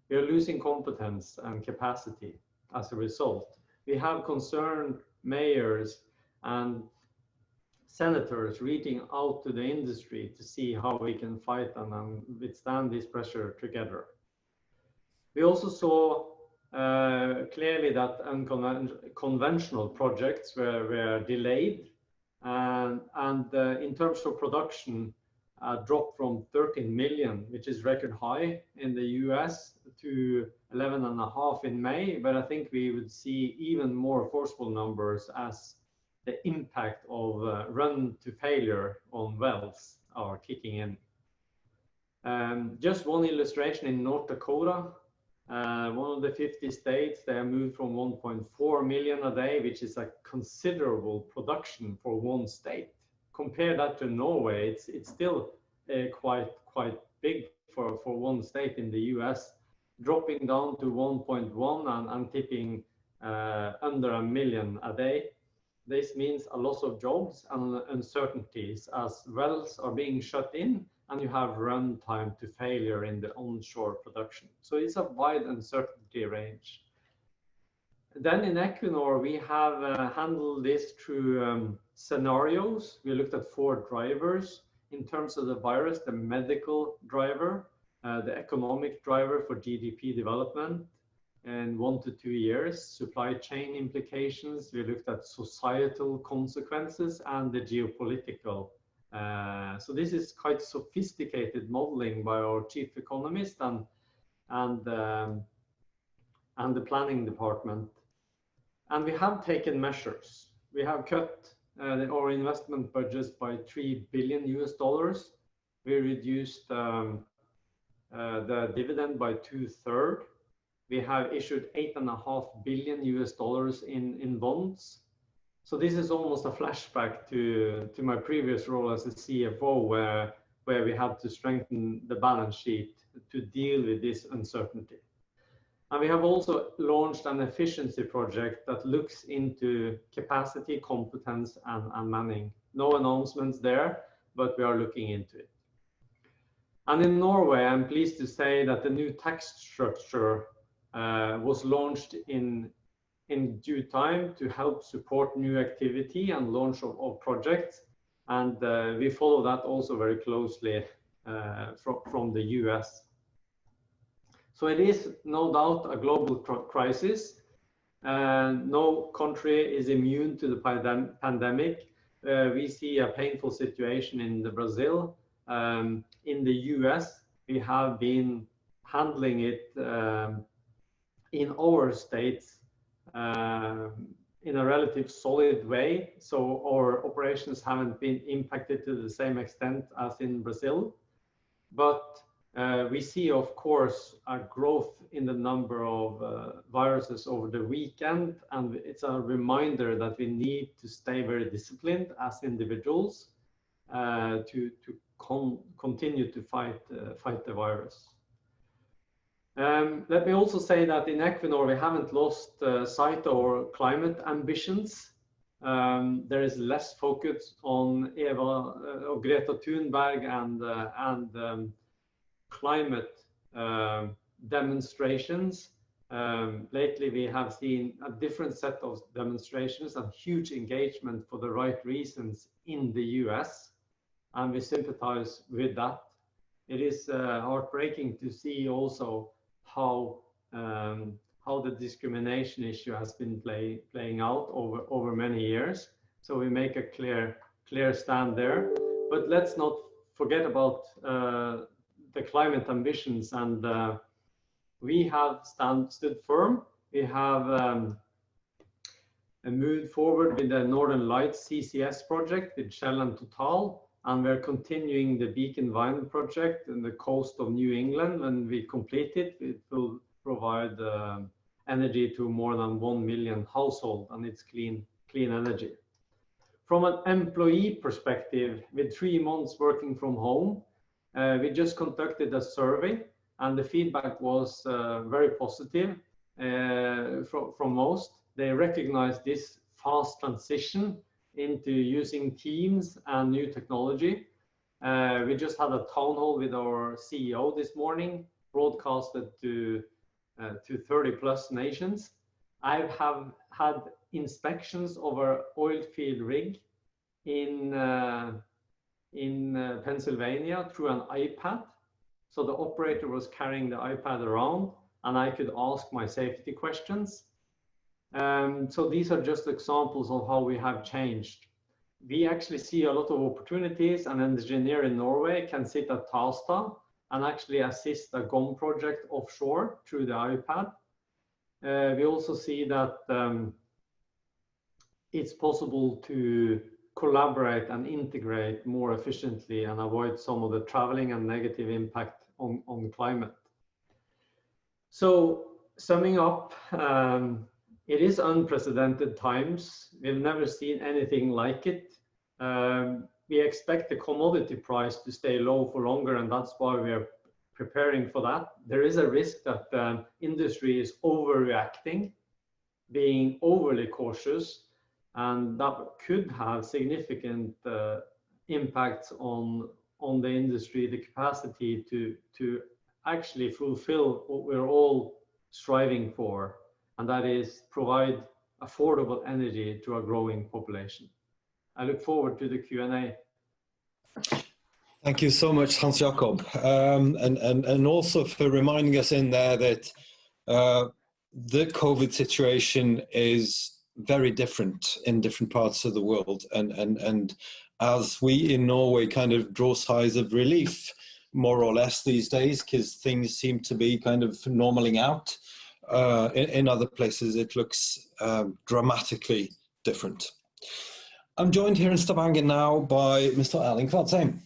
We are losing competence and capacity as a result. We have concerned mayors and senators reaching out to the industry to see how we can fight and withstand this pressure together. We also saw clearly that unconventional projects were delayed, and in terms of production, dropped from 13 million, which is record high in the US, to 11.5 in May. But I think we would see even more forceful numbers as the impact of run to failure on wells are kicking in. Just one illustration in North Dakota, one of the 50 states, they have moved from 1.4 million a day, which is a considerable production for one state. Compare that to Norway, it's still quite big for one state in the US, dropping down to 1.1 and tipping under 1 million a day. This means a loss of jobs and uncertainties as wells are being shut in and you have run time to failure in the onshore production. So it's a wide uncertainty range. Then in Equinor, we have handled this through scenarios. We looked at 4 drivers in terms of the virus: the medical driver, the economic driver for GDP development in 1 to 2 years, supply chain implications. We looked at societal consequences and the geopolitical. So this is quite sophisticated modeling by our chief economist and the planning department. And we have taken measures. We have cut our investment budgets by $3 billion. We reduced the dividend by 2/3. We have issued $8.5 billion in bonds. So this is almost a flashback to my previous role as a CFO, where we had to strengthen the balance sheet to deal with this uncertainty. And we have also launched an efficiency project that looks into capacity, competence, and manning. No announcements there, but we are looking into it. And in Norway, I'm pleased to say that the new tax structure was launched in due time to help support new activity and launch of projects. And we follow that also very closely from the US. So it is no doubt a global crisis. No country is immune to the pandemic. We see a painful situation in Brazil. In the US, we have been handling it in our states in a relative solid way. So our operations haven't been impacted to the same extent as in Brazil. But we see, of course, a growth in the number of viruses over the weekend. And it's a reminder that we need to stay very disciplined as individuals to continue to fight the virus. Let me also say that in Equinor, we haven't lost sight of our climate ambitions. There is less focus on Greta Thunberg and climate demonstrations. Lately, we have seen a different set of demonstrations and huge engagement for the right reasons in the US, and we sympathize with that. It is heartbreaking to see also how the discrimination issue has been playing out over many years. So we make a clear stand there. But let's not forget about the climate ambitions, and we have stood firm. We have moved forward with the Northern Lights CCS project with Shell and Total, and we're continuing the Beacon Vine project in the coast of New England. When we complete it, it will provide energy to more than 1 million households, and it's clean energy. From an employee perspective, with 3 months working from home, we just conducted a survey, and the feedback was very positive from most. They recognize this fast transition into using Teams and new technology. We just had a town hall with our CEO this morning, broadcasted to 30+ nations. I have had inspections of our oil field rig in Pennsylvania through an iPad. So the operator was carrying the iPad around, and I could ask my safety questions. So these are just examples of how we have changed. We actually see a lot of opportunities. An engineer in Norway can sit at Tasta and actually assist a GOM project offshore through the iPad. We also see that it's possible to collaborate and integrate more efficiently and avoid some of the traveling and negative impact on climate. So summing up, it is unprecedented times. We've never seen anything like it. We expect the commodity price to stay low for longer, and that's why we are preparing for that. There is a risk that the industry is overreacting, being overly cautious, and that could have significant impacts on the industry, the capacity to actually fulfill what we're all striving for, and that is provide affordable energy to a growing population. I look forward to the Q&A. Thank you so much, Hans Jakob, and also for reminding us in there that the COVID situation is very different in different parts of the world, and as we in Norway kind of draw sighs of relief, more or less these days, because things seem to be kind of normaling out. In other places, it looks dramatically different. I'm joined here in Stavanger now by Mr. Erling Kvadsheim.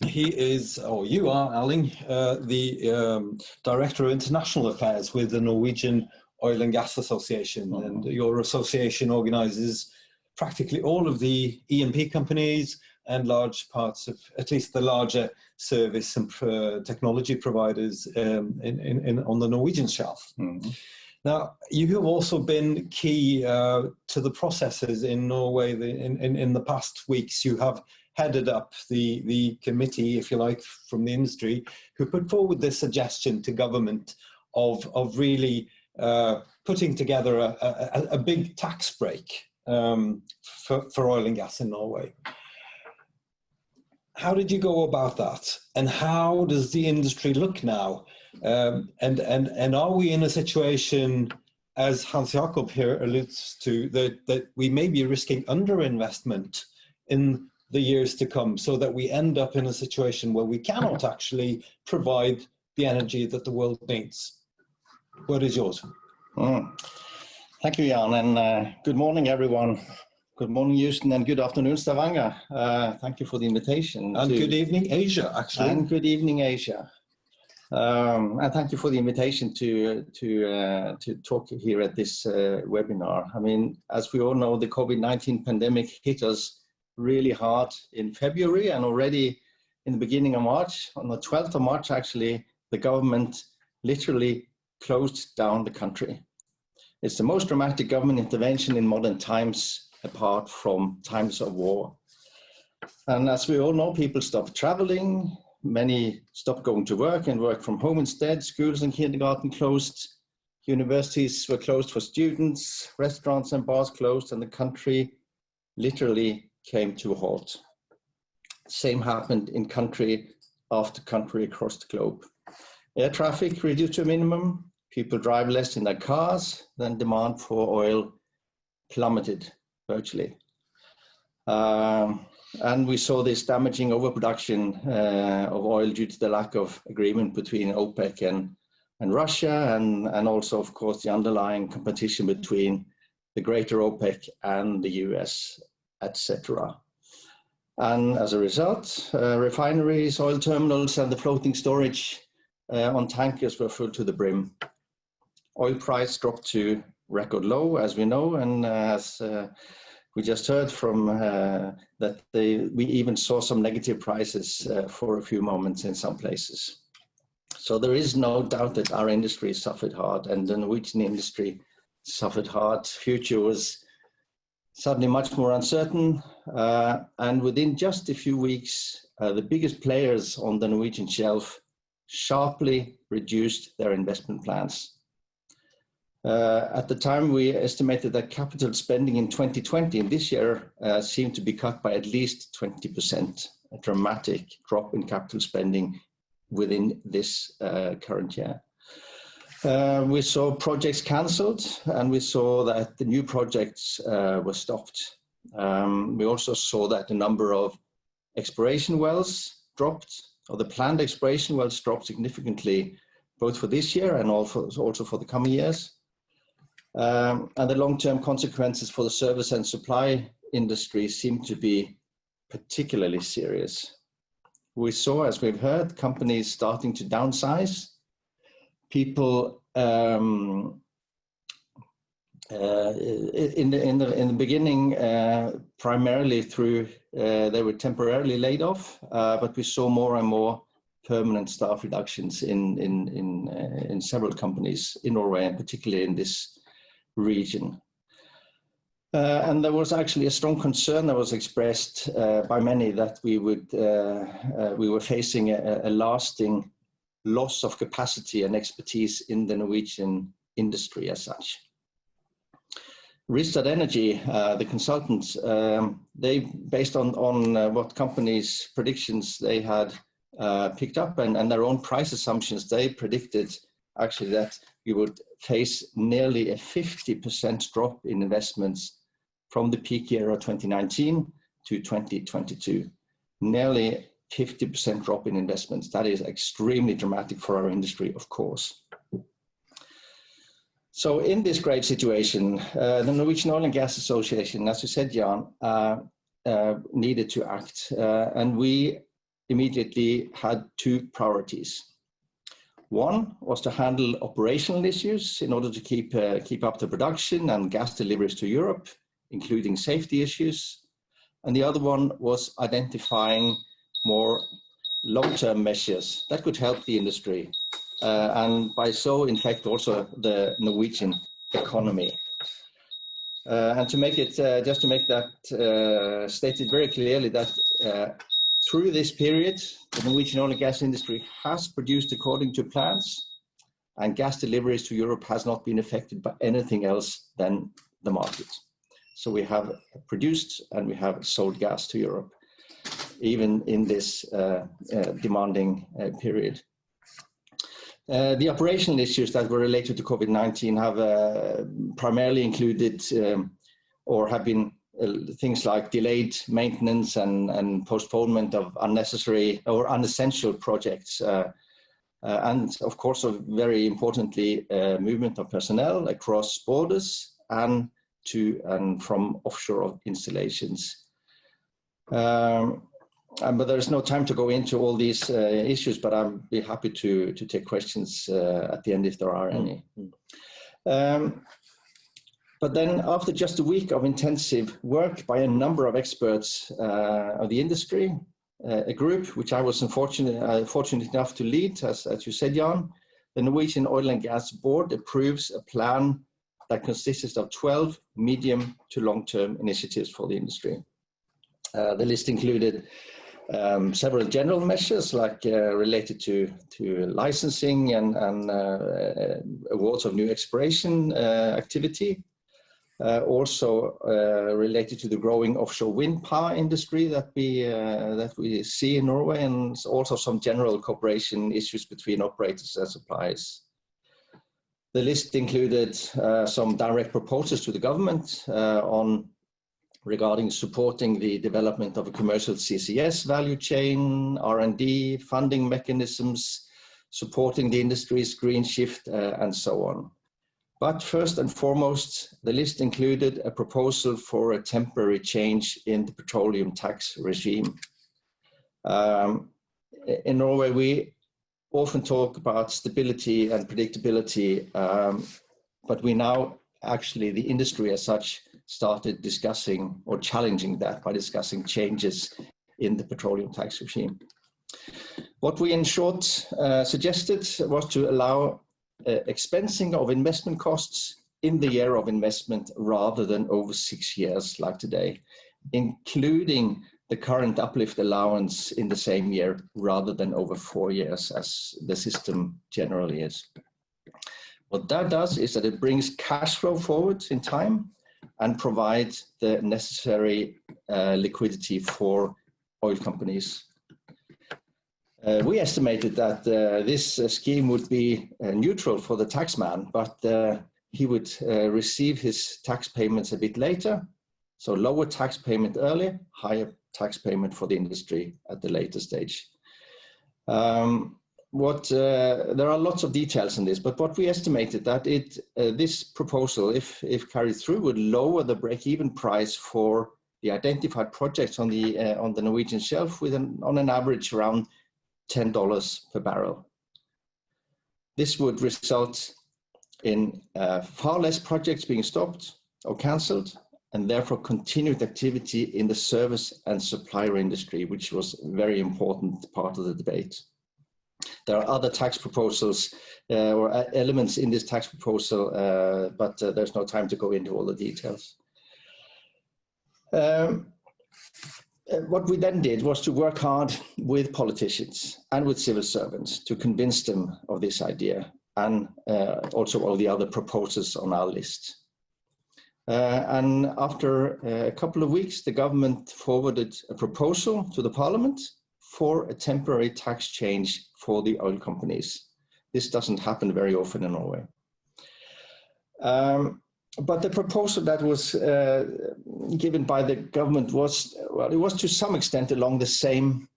He is, or you are, Erling, the Director of International Affairs with the Norwegian Oil and Gas Association. And your association organizes practically all of the E&P companies and large parts of, at least the larger service and technology providers on the Norwegian shelf. Now, you have also been key to the processes in Norway in the past weeks. You have headed up the committee, if you like, from the industry, who put forward this suggestion to government of really putting together a big tax break for oil and gas in Norway. How did you go about that? And how does the industry look now? And are we in a situation, as Hans Jakob here alludes to, that we may be risking underinvestment in the years to come, so that we end up in a situation where we cannot actually provide the energy that the world needs? What is yours? Thank you, Jan, and good morning, everyone. Good morning, Houston, and good afternoon, Stavanger. Thank you for the invitation. And good evening, Asia, actually. And good evening, Asia. And thank you for the invitation to talk here at this webinar. I mean, as we all know, the COVID-19 pandemic hit us really hard in February, and already in the beginning of March, on the 12th of March, actually, the government literally closed down the country. It's the most dramatic government intervention in modern times, apart from times of war. And as we all know, people stopped traveling, many stopped going to work and work from home instead. Schools and kindergarten closed, universities were closed for students, restaurants and bars closed, and the country literally came to a halt. Same happened in country after country across the globe. Air traffic reduced to a minimum, people drive less in their cars, then demand for oil plummeted virtually. And we saw this damaging overproduction of oil due to the lack of agreement between OPEC and Russia, and also, of course, the underlying competition between the greater OPEC and the US, etc. And as a result, refineries, oil terminals, and the floating storage on tankers were full to the brim. Oil price dropped to record low, as we know, and as we just heard from that we even saw some negative prices for a few moments in some places. So there is no doubt that our industry suffered hard, and the Norwegian industry suffered hard. Future was suddenly much more uncertain, and within just a few weeks, the biggest players on the Norwegian shelf sharply reduced their investment plans. At the time, we estimated that capital spending in 2020 and this year seemed to be cut by at least 20%, a dramatic drop in capital spending within this current year. We saw projects cancelled, and we saw that the new projects were stopped. We also saw that the number of exploration wells dropped, or the planned exploration wells dropped significantly, both for this year and also for the coming years. And the long-term consequences for the service and supply industry seemed to be particularly serious. We saw, as we've heard, companies starting to downsize. People in the beginning, primarily through they were temporarily laid off, but we saw more and more permanent staff reductions in several companies in Norway, and particularly in this region. And there was actually a strong concern that was expressed by many that we were facing a lasting loss of capacity and expertise in the Norwegian industry as such. Rystad Energy, the consultants, they, based on what companies' predictions they had picked up and their own price assumptions, they predicted actually that we would face nearly a 50% drop in investments from the peak year of 2019 to 2022. Nearly 50% drop in investments. That is extremely dramatic for our industry, of course. So in this grave situation, the Norwegian Oil and Gas Association, as you said, Jan, needed to act. And we immediately had two priorities. One was to handle operational issues in order to keep up the production and gas deliveries to Europe, including safety issues. And the other one was identifying more long-term measures that could help the industry and by so, in fact, also the Norwegian economy. And to make it, just to make that stated very clearly that through this period, the Norwegian oil and gas industry has produced according to plans, and gas deliveries to Europe has not been affected by anything else than the market. So we have produced and we have sold gas to Europe, even in this demanding period. The operational issues that were related to COVID-19 have primarily included or have been things like delayed maintenance and postponement of unnecessary or unessential projects. And of course, very importantly, movement of personnel across borders and to and from offshore installations. But there's no time to go into all these issues, but I'll be happy to take questions at the end if there are any. But then after just a week of intensive work by a number of experts of the industry, a group which I was fortunate enough to lead, as you said, Jan, the Norwegian Oil and Gas Board approves a plan that consists of 12 medium to long-term initiatives for the industry. The list included several general measures like related to licensing and awards of new exploration activity. Also related to the growing offshore wind power industry that we see in Norway, and also some general cooperation issues between operators and suppliers. The list included some direct proposals to the government regarding supporting the development of a commercial CCS value chain, R&D, funding mechanisms, supporting the industry's green shift, and so on. But first and foremost, the list included a proposal for a temporary change in the petroleum tax regime. In Norway, we often talk about stability and predictability, but we now actually, the industry as such, started discussing or challenging that by discussing changes in the petroleum tax regime. What we in short suggested was to allow expensing of investment costs in the year of investment rather than over 6 years like today, including the current uplift allowance in the same year rather than over 4 years as the system generally is. What that does is that it brings cash flow forward in time and provides the necessary liquidity for oil companies. We estimated that this scheme would be neutral for the taxman, but he would receive his tax payments a bit later. So lower tax payment early, higher tax payment for the industry at the later stage. There are lots of details in this, but what we estimated that this proposal, if carried through, would lower the break-even price for the identified projects on the Norwegian shelf with on an average around $10 per barrel. This would result in far less projects being stopped or cancelled, and therefore continued activity in the service and supplier industry, which was a very important part of the debate. There are other tax proposals or elements in this tax proposal, but there's no time to go into all the details. What we then did was to work hard with politicians and with civil servants to convince them of this idea, and also all the other proposals on our list. And after a couple of weeks, the government forwarded a proposal to the parliament for a temporary tax change for the oil companies. This doesn't happen very often in Norway. But the proposal that was given by the government was, well, it was to some extent along the same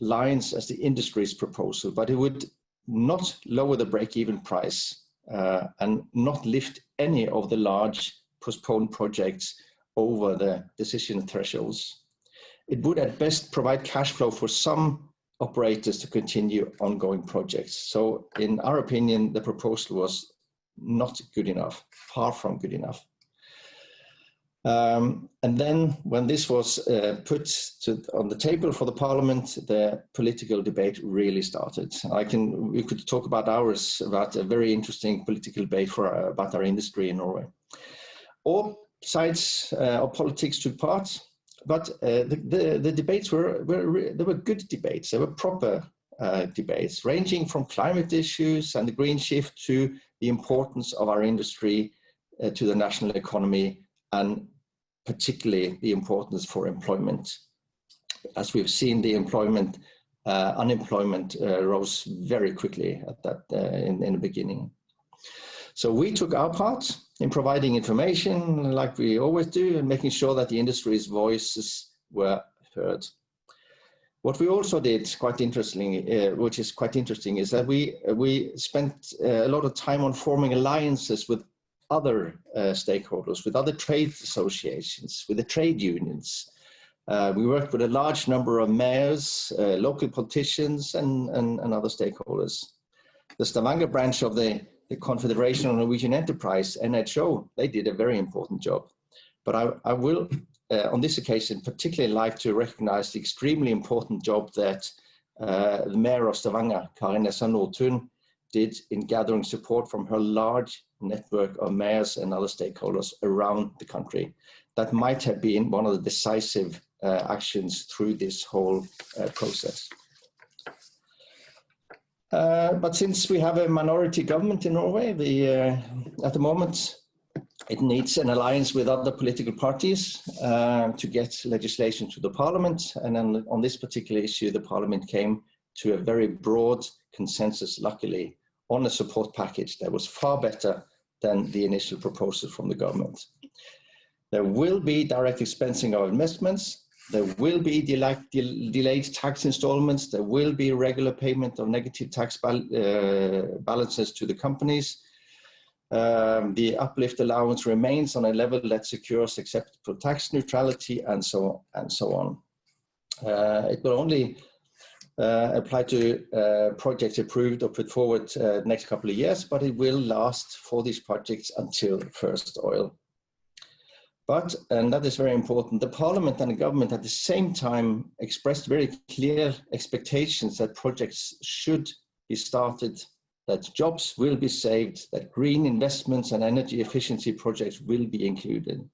lines as the industry's proposal, but it would not lower the break-even price and not lift any of the large postponed projects over the decision thresholds. It would at best provide cash flow for some operators to continue ongoing projects. So in our opinion, the proposal was not good enough, far from good enough. And then when this was put on the table for the parliament, the political debate really started. We could talk about hours about a very interesting political debate about our industry in Norway. All sides of politics took part, but the debates were good debates. They were proper debates, ranging from climate issues and the green shift to the importance of our industry to the national economy, and particularly the importance for employment. As we've seen, the unemployment rose very quickly at that in the beginning. So we took our part in providing information like we always do, and making sure that the industry's voices were heard. What we also did, quite interestingly, which is quite interesting, is that we spent a lot of time on forming alliances with other stakeholders, with other trade associations, with the trade unions. We worked with a large number of mayors, local politicians, and other stakeholders. The Stavanger branch of the Confederation of Norwegian Enterprise, NHO, they did a very important job. But I will, on this occasion, particularly like to recognize the extremely important job that the mayor of Stavanger, Kari Nessa Nordtun, did in gathering support from her large network of mayors and other stakeholders around the country. That might have been one of the decisive actions through this whole process. But since we have a minority government in Norway, at the moment, it needs an alliance with other political parties to get legislation to the parliament. And then on this particular issue, the parliament came to a very broad consensus, luckily, on a support package that was far better than the initial proposal from the government. There will be direct expensing of investments. There will be delayed tax installments. There will be regular payment of negative tax balances to the companies. The uplift allowance remains on a level that secures acceptable tax neutrality, and so on. It will only apply to projects approved or put forward the next couple of years, but it will last for these projects until first oil. But, and that is very important, the parliament and the government at the same time expressed very clear expectations that projects should be started, that jobs will be saved, that green investments and energy efficiency projects will be included.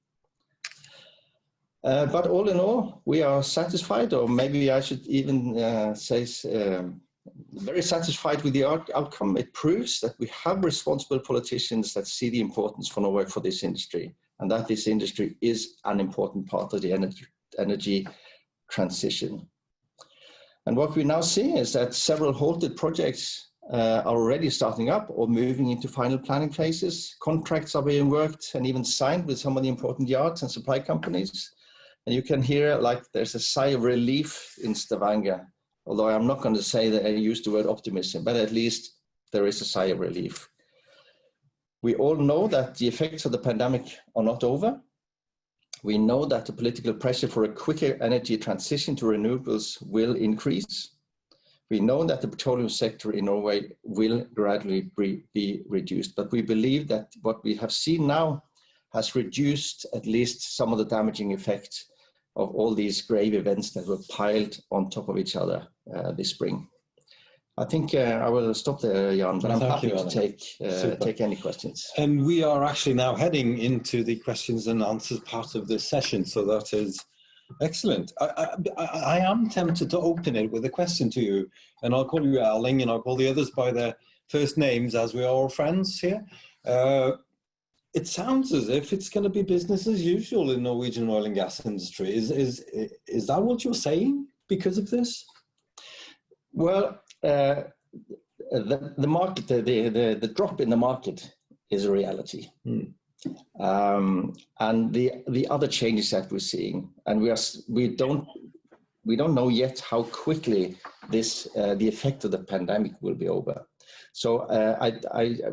But all in all, we are satisfied, or maybe I should even say very satisfied with the outcome. It proves that we have responsible politicians that see the importance for Norway for this industry, and that this industry is an important part of the energy transition. And what we now see is that several halted projects are already starting up or moving into final planning phases. Contracts are being worked and even signed with some of the important yards and supply companies. And you can hear like there's a sigh of relief in Stavanger, although I'm not going to say that I use the word optimism, but at least there is a sigh of relief. We all know that the effects of the pandemic are not over. We know that the political pressure for a quicker energy transition to renewables will increase. We know that the petroleum sector in Norway will gradually be reduced, but we believe that what we have seen now has reduced at least some of the damaging effects of all these grave events that were piled on top of each other this spring. I think I will stop there, Jan, but I'm happy to take any questions. And we are actually now heading into the questions and answers part of this session, so that is excellent. I am tempted to open it with a question to you, and I'll call you Erling, and I'll call the others by their first names, as we are all friends here. It sounds as if it's going to be business as usual in Norwegian oil and gas industry. Is that what you're saying because of this? Well, the market, the drop in the market is a reality. And the other changes that we're seeing, and we don't know yet how quickly the effect of the pandemic will be over. So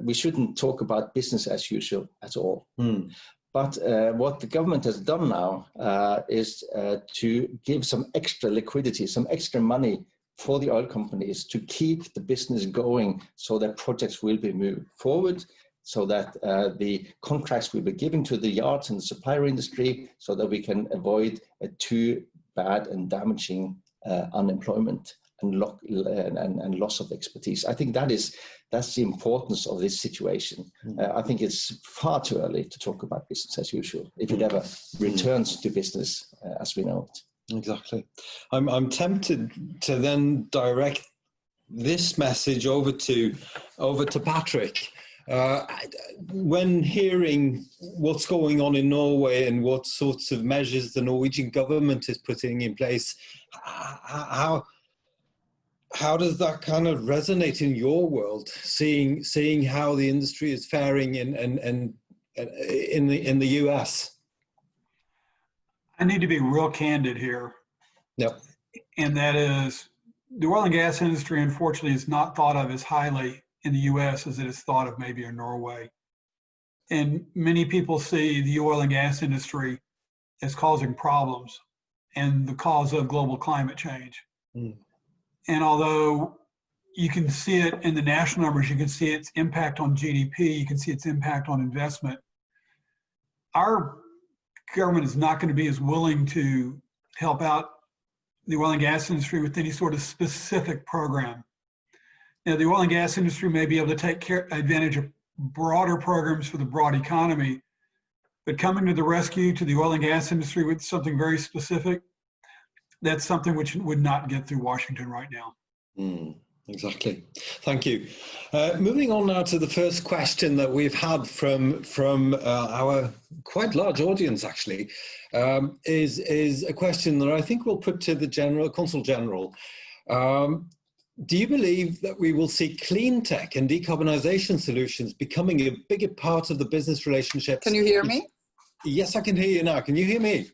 we shouldn't talk about business as usual at all. But what the government has done now is to give some extra liquidity, some extra money for the oil companies to keep the business going, so that projects will be moved forward, so that the contracts will be given to the yards and the supplier industry, so that we can avoid a too bad and damaging unemployment and loss of expertise. I think that's the importance of this situation. I think it's far too early to talk about business as usual, if it ever returns to business as we know it. Exactly. I'm tempted to then direct this message over to Patrick. When hearing what's going on in Norway and what sorts of measures the Norwegian government is putting in place, how does that kind of resonate in your world? Seeing how the industry is faring in the US. I need to be real candid here. Yep. And that is, the oil and gas industry, unfortunately, is not thought of as highly in the US as it is thought of maybe in Norway. And many people see the oil and gas industry as causing problems and the cause of global climate change. And although you can see it in the national numbers, you can see its impact on GDP, you can see its impact on investment, our government is not going to be as willing to help out the oil and gas industry with any sort of specific program. Now, the oil and gas industry may be able to take advantage of broader programs for the broad economy, but coming to the rescue to the oil and gas industry with something very specific, that's something which would not get through Washington right now. Exactly. Thank you. Moving on now to the first question that we've had from our quite large audience, actually, is a question that I think we'll put to the Consul General. Do you believe that we will see clean tech and decarbonization solutions becoming a bigger part of the business relationships? Can you hear me? Yes, I can hear you now. Can you hear me?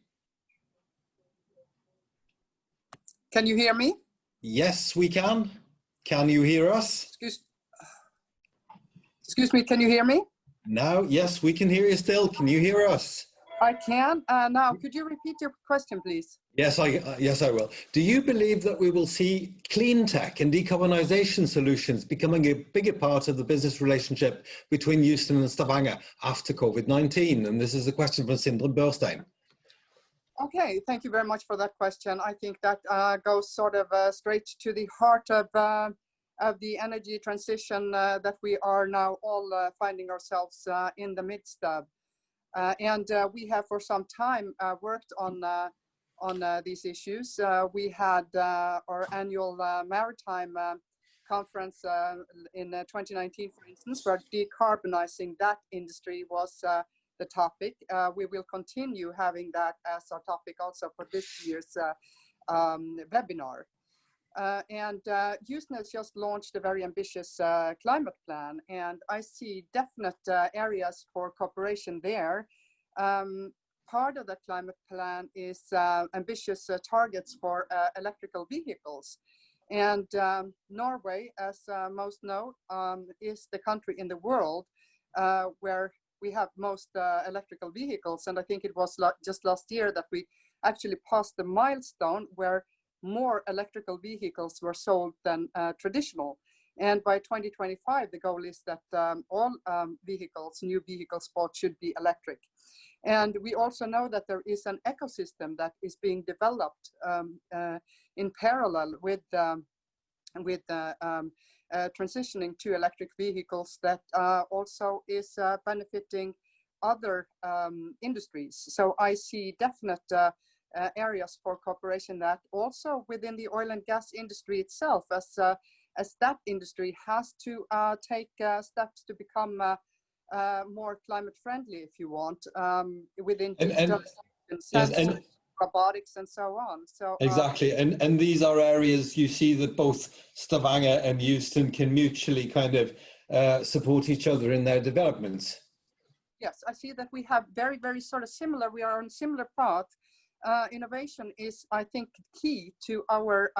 Can you hear me? Yes, we can. Can you hear us? Excuse me, can you hear me? Now, yes, we can hear you still. Can you hear us? I can. Now, could you repeat your question, please? Yes, I will. Do you believe that we will see clean tech and decarbonization solutions becoming a bigger part of the business relationship between Houston and Stavanger after COVID-19? And this is a question from Sindre Børstein. Okay, thank you very much for that question. I think that goes sort of straight to the heart of the energy transition that we are now all finding ourselves in the midst of. And we have for some time worked on these issues. We had our annual maritime conference in 2019, for instance, where decarbonizing that industry was the topic. We will continue having that as our topic also for this year's webinar. And Houston has just launched a very ambitious climate plan, and I see definite areas for cooperation there. Part of the climate plan is ambitious targets for electrical vehicles. And Norway, as most know, is the country in the world where we have most electrical vehicles. And I think it was just last year that we actually passed the milestone where more electrical vehicles were sold than traditional. And by 2025, the goal is that all vehicles, new vehicles bought, should be electric. And we also know that there is an ecosystem that is being developed in parallel with transitioning to electric vehicles that also is benefiting other industries. So I see definite areas for cooperation, that also within the oil and gas industry itself, as that industry has to take steps to become more climate friendly, if you want, within sensors, robotics, and so on. So exactly, and these are areas you see that both Stavanger and Houston can mutually kind of support each other in their developments. Yes, I see that we have very, very sort of similar. We are on similar path. Innovation is, I think, key to our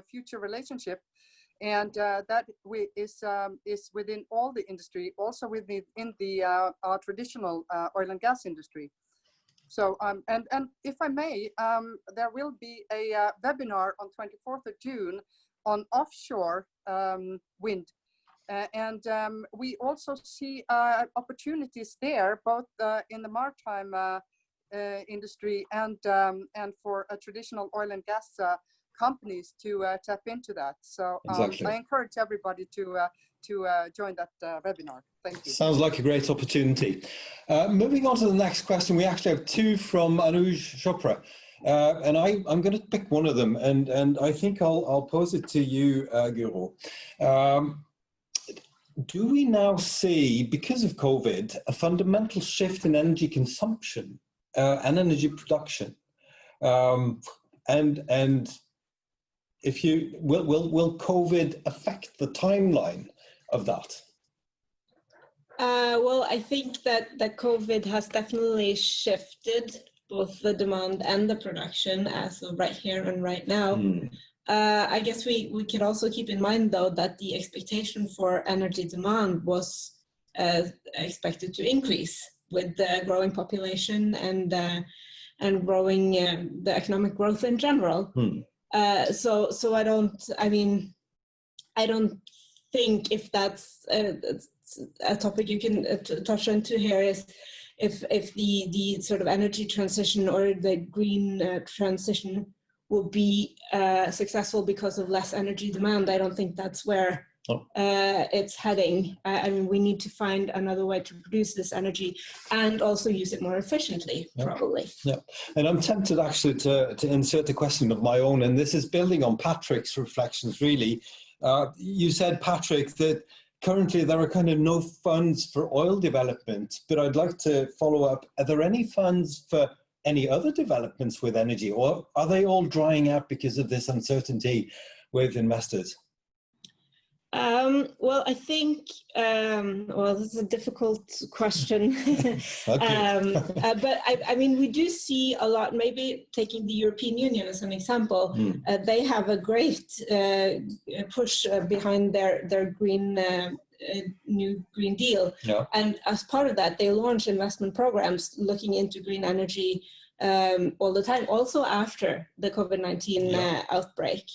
future relationship, and that is within all the industry, also within the traditional oil and gas industry. So, and if I may, there will be a webinar on 24th of June on offshore wind. And we also see opportunities there, both in the maritime industry and for traditional oil and gas companies to tap into that. So exactly. I encourage everybody to join that webinar. Thank you. Sounds like a great opportunity. Moving on to the next question, we actually have two from Anuj Chopra. And I'm going to pick one of them, and I think I'll pose it to you, Guro. Do we now see, because of COVID, a fundamental shift in energy consumption and energy production? And if you will COVID affect the timeline of that? Well, I think that COVID has definitely shifted both the demand and the production as of right here and right now. I guess we can also keep in mind, though, that the expectation for energy demand was expected to increase with the growing population and growing the economic growth in general. So I don't think if that's a topic you can touch into here is if the sort of energy transition or the green transition will be successful because of less energy demand. I don't think that's where it's heading. I mean, we need to find another way to produce this energy and also use it more efficiently, probably. Yeah, and I'm tempted actually to insert a question of my own, and this is building on Patrick's reflections, really. You said, Patrick, that currently there are kind of no funds for oil development, but I'd like to follow up. Are there any funds for any other developments with energy, or are they all drying out because of this uncertainty with investors? Well, I think, well, this is a difficult question. But I mean, we do see a lot, maybe taking the European Union as an example, they have a great push behind their green new Green Deal. And as part of that, they launch investment programs looking into green energy all the time, also after the COVID-19 outbreak.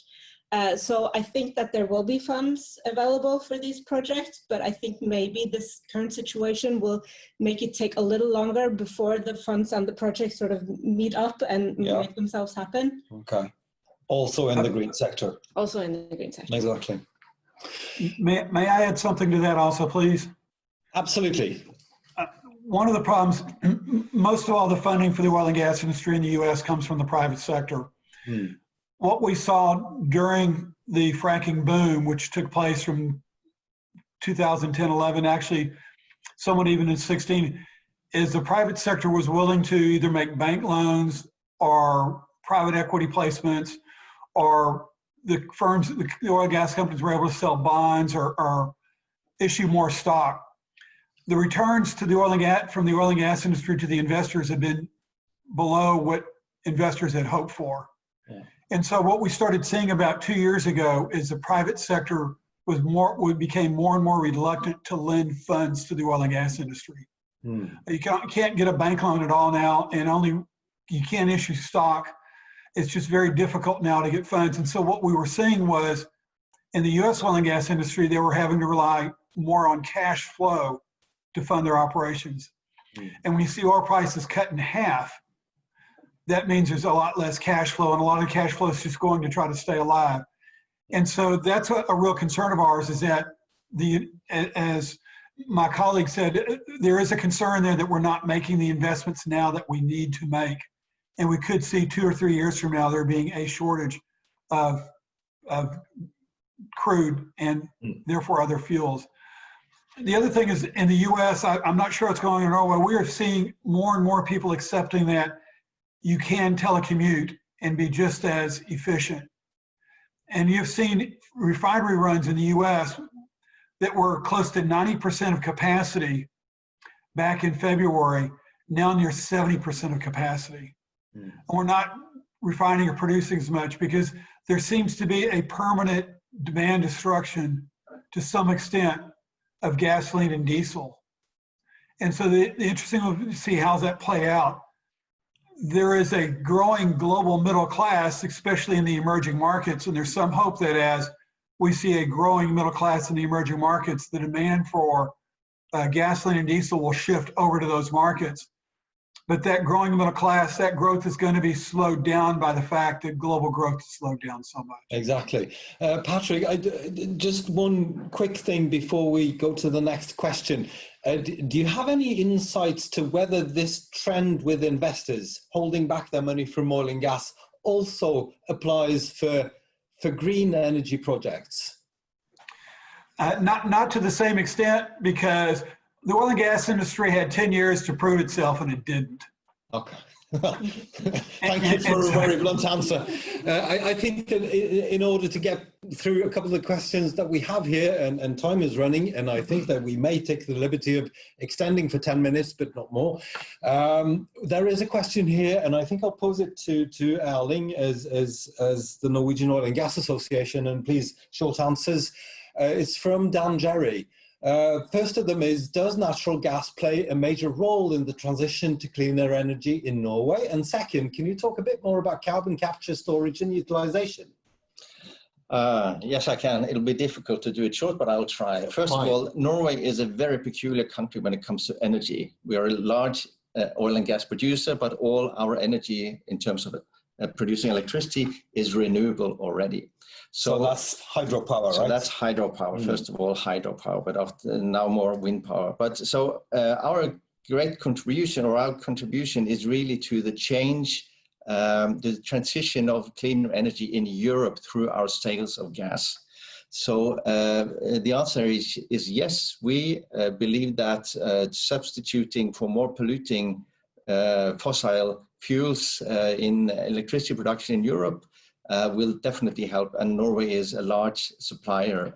So I think that there will be funds available for these projects, but I think maybe this current situation will make it take a little longer before the funds and the projects sort of meet up and make themselves happen. Okay. Also in the green sector. Also in the green sector. Exactly. May I add something to that also, please? Absolutely. One of the problems, most of all the funding for the oil and gas industry in the U.S. comes from the private sector. What we saw during the fracking boom, which took place from 2010-11, actually somewhat even in 16, is the private sector was willing to either make bank loans or private equity placements, or the firms, the oil and gas companies were able to sell bonds or issue more stock. The returns to the oil and gas, from the oil and gas industry to the investors have been below what investors had hoped for. And so what we started seeing about 2 years ago is the private sector became more and more reluctant to lend funds to the oil and gas industry. You can't get a bank loan at all now, and you can't issue stock. It's just very difficult now to get funds. And so what we were seeing was in the U.S. oil and gas industry, they were having to rely more on cash flow to fund their operations. And when you see oil prices cut in half, that means there's a lot less cash flow, and a lot of the cash flow is just going to try to stay alive. And so that's a real concern of ours, is that as my colleague said, there is a concern there that we're not making the investments now that we need to make. And we could see 2 or 3 years from now there being a shortage of crude and therefore other fuels. The other thing is, in the US, I'm not sure what's going on in Norway, we are seeing more and more people accepting that you can telecommute and be just as efficient. And you've seen refinery runs in the US that were close to 90% of capacity back in February, now near 70% of capacity. And we're not refining or producing as much because there seems to be a permanent demand destruction to some extent of gasoline and diesel. And so the interesting will see how that play out. There is a growing global middle class, especially in the emerging markets, and there's some hope that as we see a growing middle class in the emerging markets, the demand for gasoline and diesel will shift over to those markets. But that growing middle class, that growth is going to be slowed down by the fact that global growth has slowed down so much. Exactly. Patrick, just one quick thing before we go to the next question. Do you have any insights to whether this trend with investors holding back their money from oil and gas also applies for green energy projects? Not to the same extent, because the oil and gas industry had 10 years to prove itself, and it didn't. Okay. Thank you for a very blunt answer. I think that in order to get through a couple of the questions that we have here, and time is running, and I think that we may take the liberty of extending for 10 minutes, but not more. There is a question here, and I think I'll pose it to Erling as the Norwegian Oil and Gas Association, and please, short answers. It's from Dan Jerry. First of them is, does natural gas play a major role in the transition to cleaner energy in Norway? And second, can you talk a bit more about carbon capture, storage and utilization? Yes, I can. It'll be difficult to do it short, but I'll try. First of all, Norway is a very peculiar country when it comes to energy. We are a large oil and gas producer, but all our energy in terms of producing electricity is renewable already. So that's hydropower, right? So that's hydropower, first of all, hydropower, but now more wind power. But so our great contribution, or our contribution, is really to the change, the transition of clean energy in Europe through our sales of gas. So the answer is yes. We believe that substituting for more polluting fossil fuels in electricity production in Europe will definitely help, and Norway is a large supplier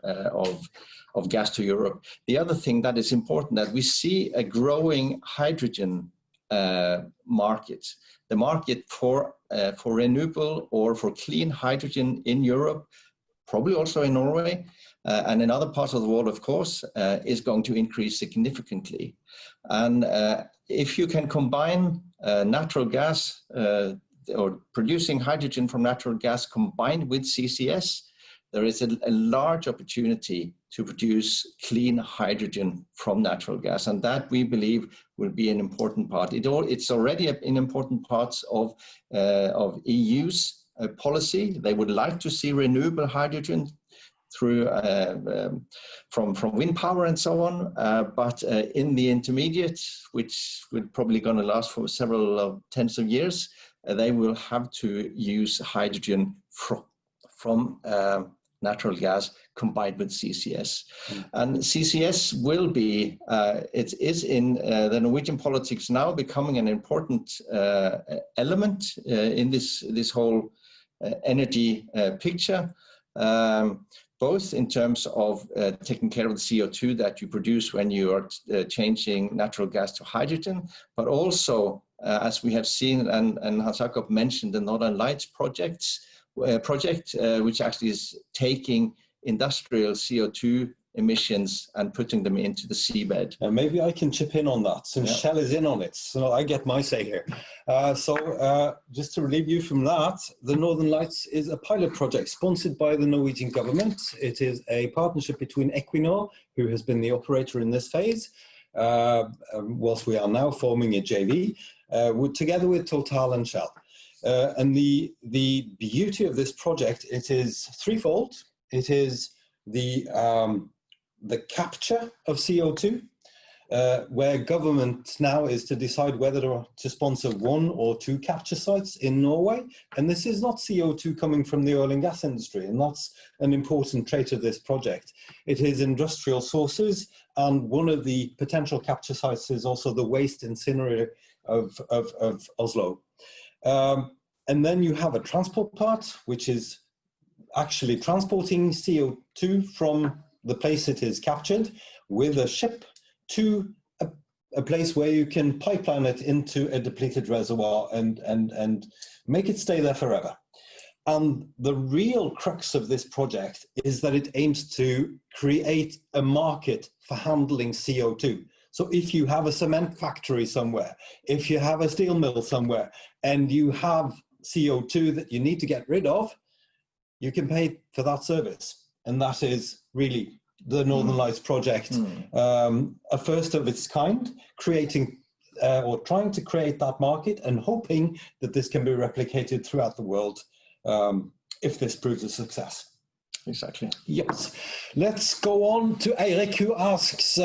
of gas to Europe. The other thing that is important, that we see a growing hydrogen market. The market for renewable or for clean hydrogen in Europe, probably also in Norway, and in other parts of the world, of course, is going to increase significantly. And if you can combine natural gas or producing hydrogen from natural gas combined with CCS, there is a large opportunity to produce clean hydrogen from natural gas. And that, we believe, will be an important part. It's already an important part of EU's policy. They would like to see renewable hydrogen through from wind power and so on, but in the intermediate, which will probably going to last for several tens of years, they will have to use hydrogen from natural gas combined with CCS. And CCS will be, it is in the Norwegian politics now, becoming an important element in this whole energy picture. Both in terms of taking care of the CO2 that you produce when you are changing natural gas to hydrogen, but also, as we have seen, and Hans Jakob mentioned, the Northern Lights project, which actually is taking industrial CO2 emissions and putting them into the seabed. Maybe I can chip in on that since Shell is in on it, so I get my say here. Just to relieve you from that, the Northern Lights is a pilot project sponsored by the Norwegian government. It is a partnership between Equinor, who has been the operator in this phase, whilst we are now forming a JV, together with Total and Shell. And the beauty of this project, it is threefold. It is the capture of CO2, where government now is to decide whether to sponsor 1 or 2 capture sites in Norway. And this is not CO2 coming from the oil and gas industry, and that's an important trait of this project. It is industrial sources, and one of the potential capture sites is also the waste incinerator of Oslo. And then you have a transport part, which is actually transporting CO2 from the place it is captured with a ship to a place where you can pipeline it into a depleted reservoir and make it stay there forever. And the real crux of this project is that it aims to create a market for handling CO2. So if you have a cement factory somewhere, if you have a steel mill somewhere, and you have CO2 that you need to get rid of, you can pay for that service. And that is really the Northern Lights project, a first of its kind, creating or trying to create that market and hoping that this can be replicated throughout the world if this proves a success. Exactly. Yes. Let's go on to Eirik, who asks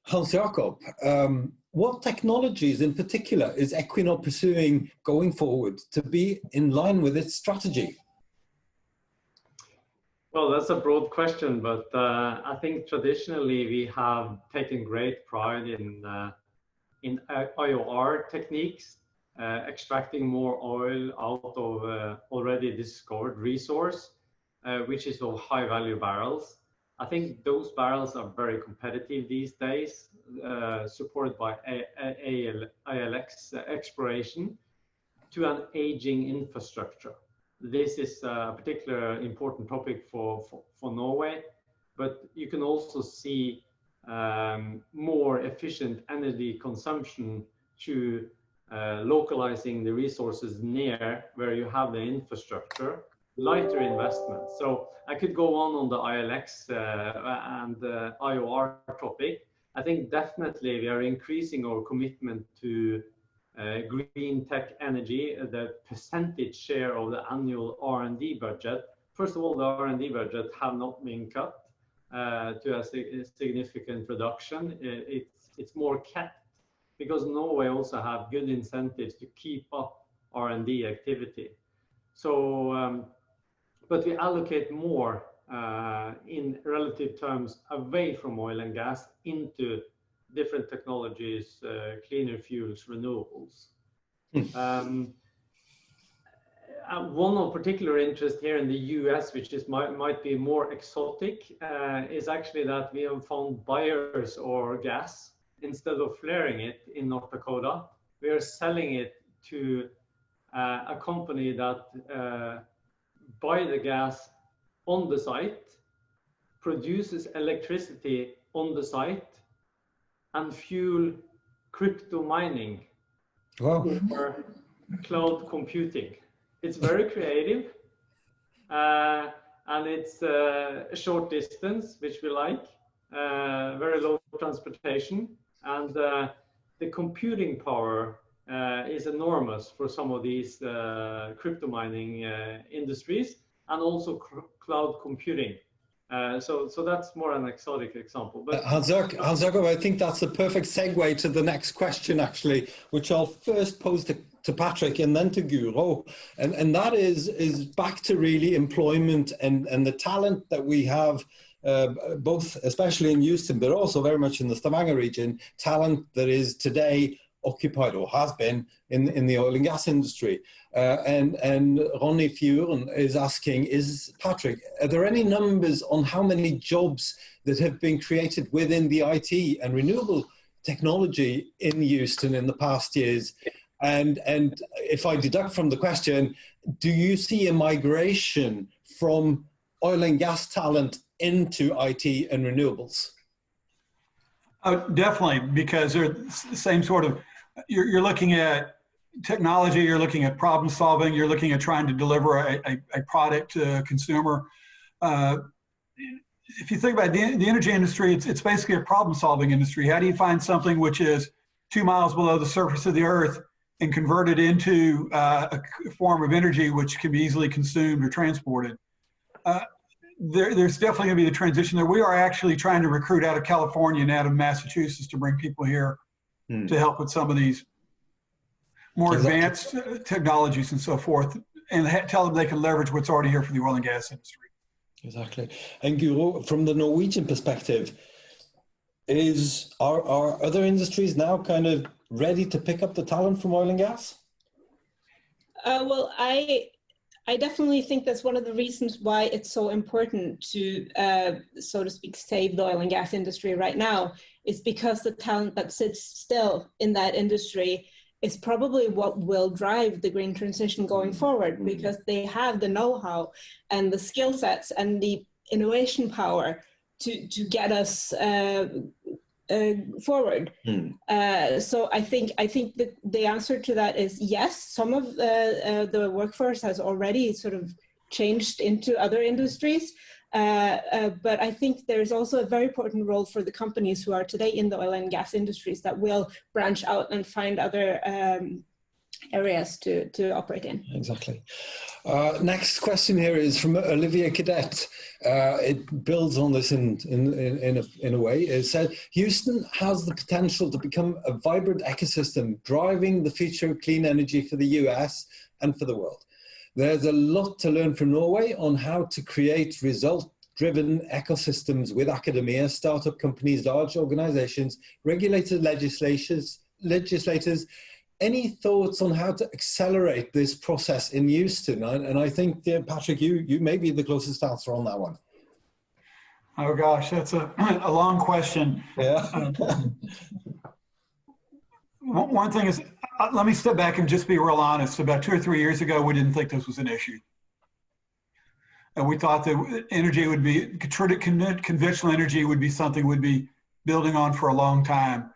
Hans Jakob, what technologies in particular is Equinor pursuing going forward to be in line with its strategy? Well, that's a broad question, but I think traditionally we have taken great pride in IOR techniques, extracting more oil out of already discovered resource, which is of high value barrels. I think those barrels are very competitive these days, supported by ILX exploration to an aging infrastructure. This is a particular important topic for Norway, but you can also see more efficient energy consumption through localizing the resources near where you have the infrastructure, lighter investments. So I could go on the ILX and the IOR topic. I think definitely we are increasing our commitment to green tech energy, the percentage share of the annual R&D budget. First of all, the R&D budget have not been cut to a significant reduction. It's more kept because Norway also have good incentives to keep up R&D activity. So, but we allocate more in relative terms away from oil and gas into different technologies, cleaner fuels, renewables. One of particular interest here in the US, which is might be more exotic, is actually that we have found buyers or gas. Instead of flaring it in North Dakota, we are selling it to a company that buy the gas on the site, produces electricity on the site, and fuel crypto mining or cloud computing. It's very creative, and it's a short distance, which we like, very low transportation, and the computing power is enormous for some of these crypto mining industries, and also cloud computing. So that's more an exotic example. But Hans Jakob, I think that's a perfect segue to the next question, actually, which I'll first pose to Patrick and then to Guro. And that is back to really employment and the talent that we have, both especially in Houston, but also very much in the Stavanger region, talent that is today occupied or has been in the oil and gas industry. And Ronny Fjuren is asking, Patrick, are there any numbers on how many jobs that have been created within the IT and renewable technology in Houston in the past years? And if I deduct from the question, do you see a migration from oil and gas talent into IT and renewables? Definitely, because they're the same sort of, you're looking at technology, you're looking at problem solving, you're looking at trying to deliver a product to a consumer. If you think about the energy industry, it's basically a problem solving industry. How do you find something which is 2 miles below the surface of the earth and convert it into a form of energy which can be easily consumed or transported? There's definitely going to be a transition there. We are actually trying to recruit out of California and out of Massachusetts to bring people here to help with some of these more advanced technologies and so forth, and tell them they can leverage what's already here for the oil and gas industry. Exactly. And Guro, from the Norwegian perspective, are other industries now kind of ready to pick up the talent from oil and gas? Well, I definitely think that's one of the reasons why it's so important to, so to speak, save the oil and gas industry right now, is because the talent that sits still in that industry is probably what will drive the green transition going forward, because they have the know-how and the skill sets and the innovation power to get us forward. So I think the answer to that is yes. Some of the workforce has already sort of changed into other industries, but I think there's also a very important role for the companies who are today in the oil and gas industries that will branch out and find other areas to operate in. Exactly. Next question here is from Olivia Cadet. It builds on this in a way. It said, Houston has the potential to become a vibrant ecosystem, driving the future of clean energy for the US and for the world. There's a lot to learn from Norway on how to create result-driven ecosystems with academia, startup companies, large organizations, regulated legislators. Any thoughts on how to accelerate this process in Houston? And I think, Patrick, you may be the closest answer on that one. Oh gosh, that's a long question. Yeah. One thing is, let me step back and just be real honest. About 2 or 3 years ago, we didn't think this was an issue. And we thought that energy would be, conventional energy would be something we'd be building on for a long time.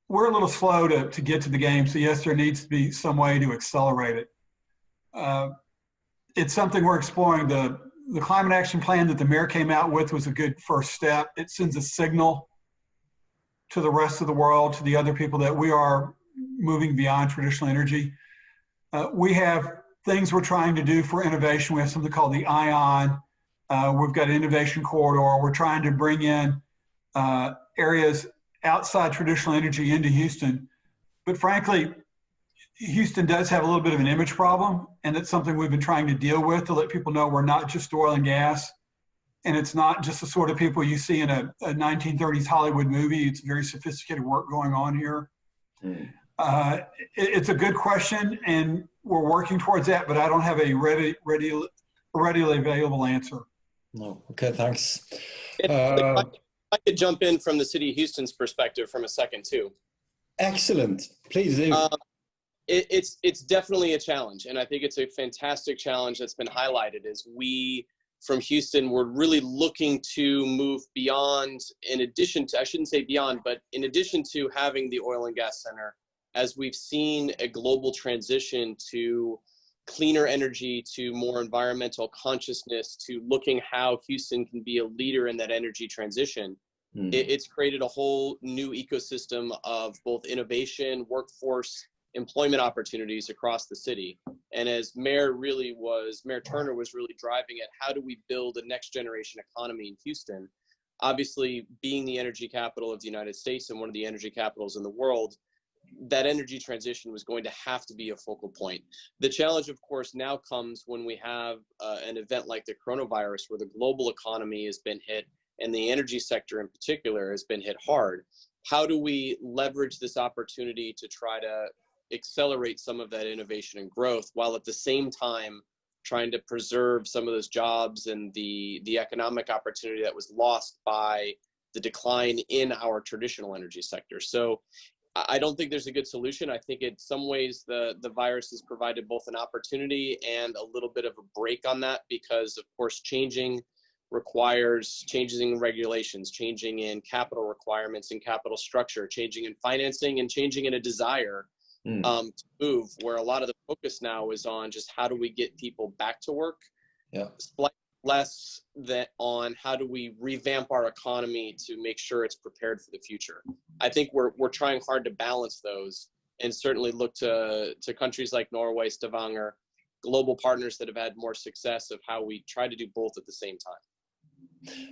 We're a little slow to get to the game, so yes, there needs to be some way to accelerate it. It's something we're exploring. The climate action plan that the mayor came out with was a good first step. It sends a signal to the rest of the world, to the other people, that we are moving beyond traditional energy. We have things we're trying to do for innovation. We have something called the ION. We've got an innovation corridor. We're trying to bring in areas outside traditional energy into Houston. But frankly, Houston does have a little bit of an image problem, and it's something we've been trying to deal with, to let people know we're not just oil and gas, and it's not just the sort of people you see in a 1930s Hollywood movie. It's very sophisticated work going on here. It's a good question, and we're working towards that, but I don't have a readily available answer. No. Okay, thanks. I could jump in from the city of Houston's perspective from a second too. Excellent, please do. It's definitely a challenge, and I think it's a fantastic challenge that's been highlighted. As we from Houston, we're really looking to move beyond, in addition to, I shouldn't say beyond, but in addition to having the oil and gas center, as we've seen a global transition to cleaner energy, to more environmental consciousness, to looking how Houston can be a leader in that energy transition. It's created a whole new ecosystem of both innovation, workforce, employment opportunities across the city. And as Mayor Turner was really driving it, how do we build a next generation economy in Houston? Obviously, being the energy capital of the United States and one of the energy capitals in the world, that energy transition was going to have to be a focal point. The challenge, of course, now comes when we have an event like the coronavirus, where the global economy has been hit and the energy sector in particular has been hit hard. How do we leverage this opportunity to try to accelerate some of that innovation and growth, while at the same time trying to preserve some of those jobs and the economic opportunity that was lost by the decline in our traditional energy sector? So I don't think there's a good solution. I think in some ways the virus has provided both an opportunity and a little bit of a break on that, because of course changing requires changes in regulations, changing in capital requirements and capital structure, changing in financing, and changing in a desire to move, where a lot of the focus now is on just how do we get people back to work, slightly less than on how do we revamp our economy to make sure it's prepared for the future. I think we're trying hard to balance those, and certainly look to countries like Norway, Stavanger, global partners that have had more success of how we try to do both at the same time.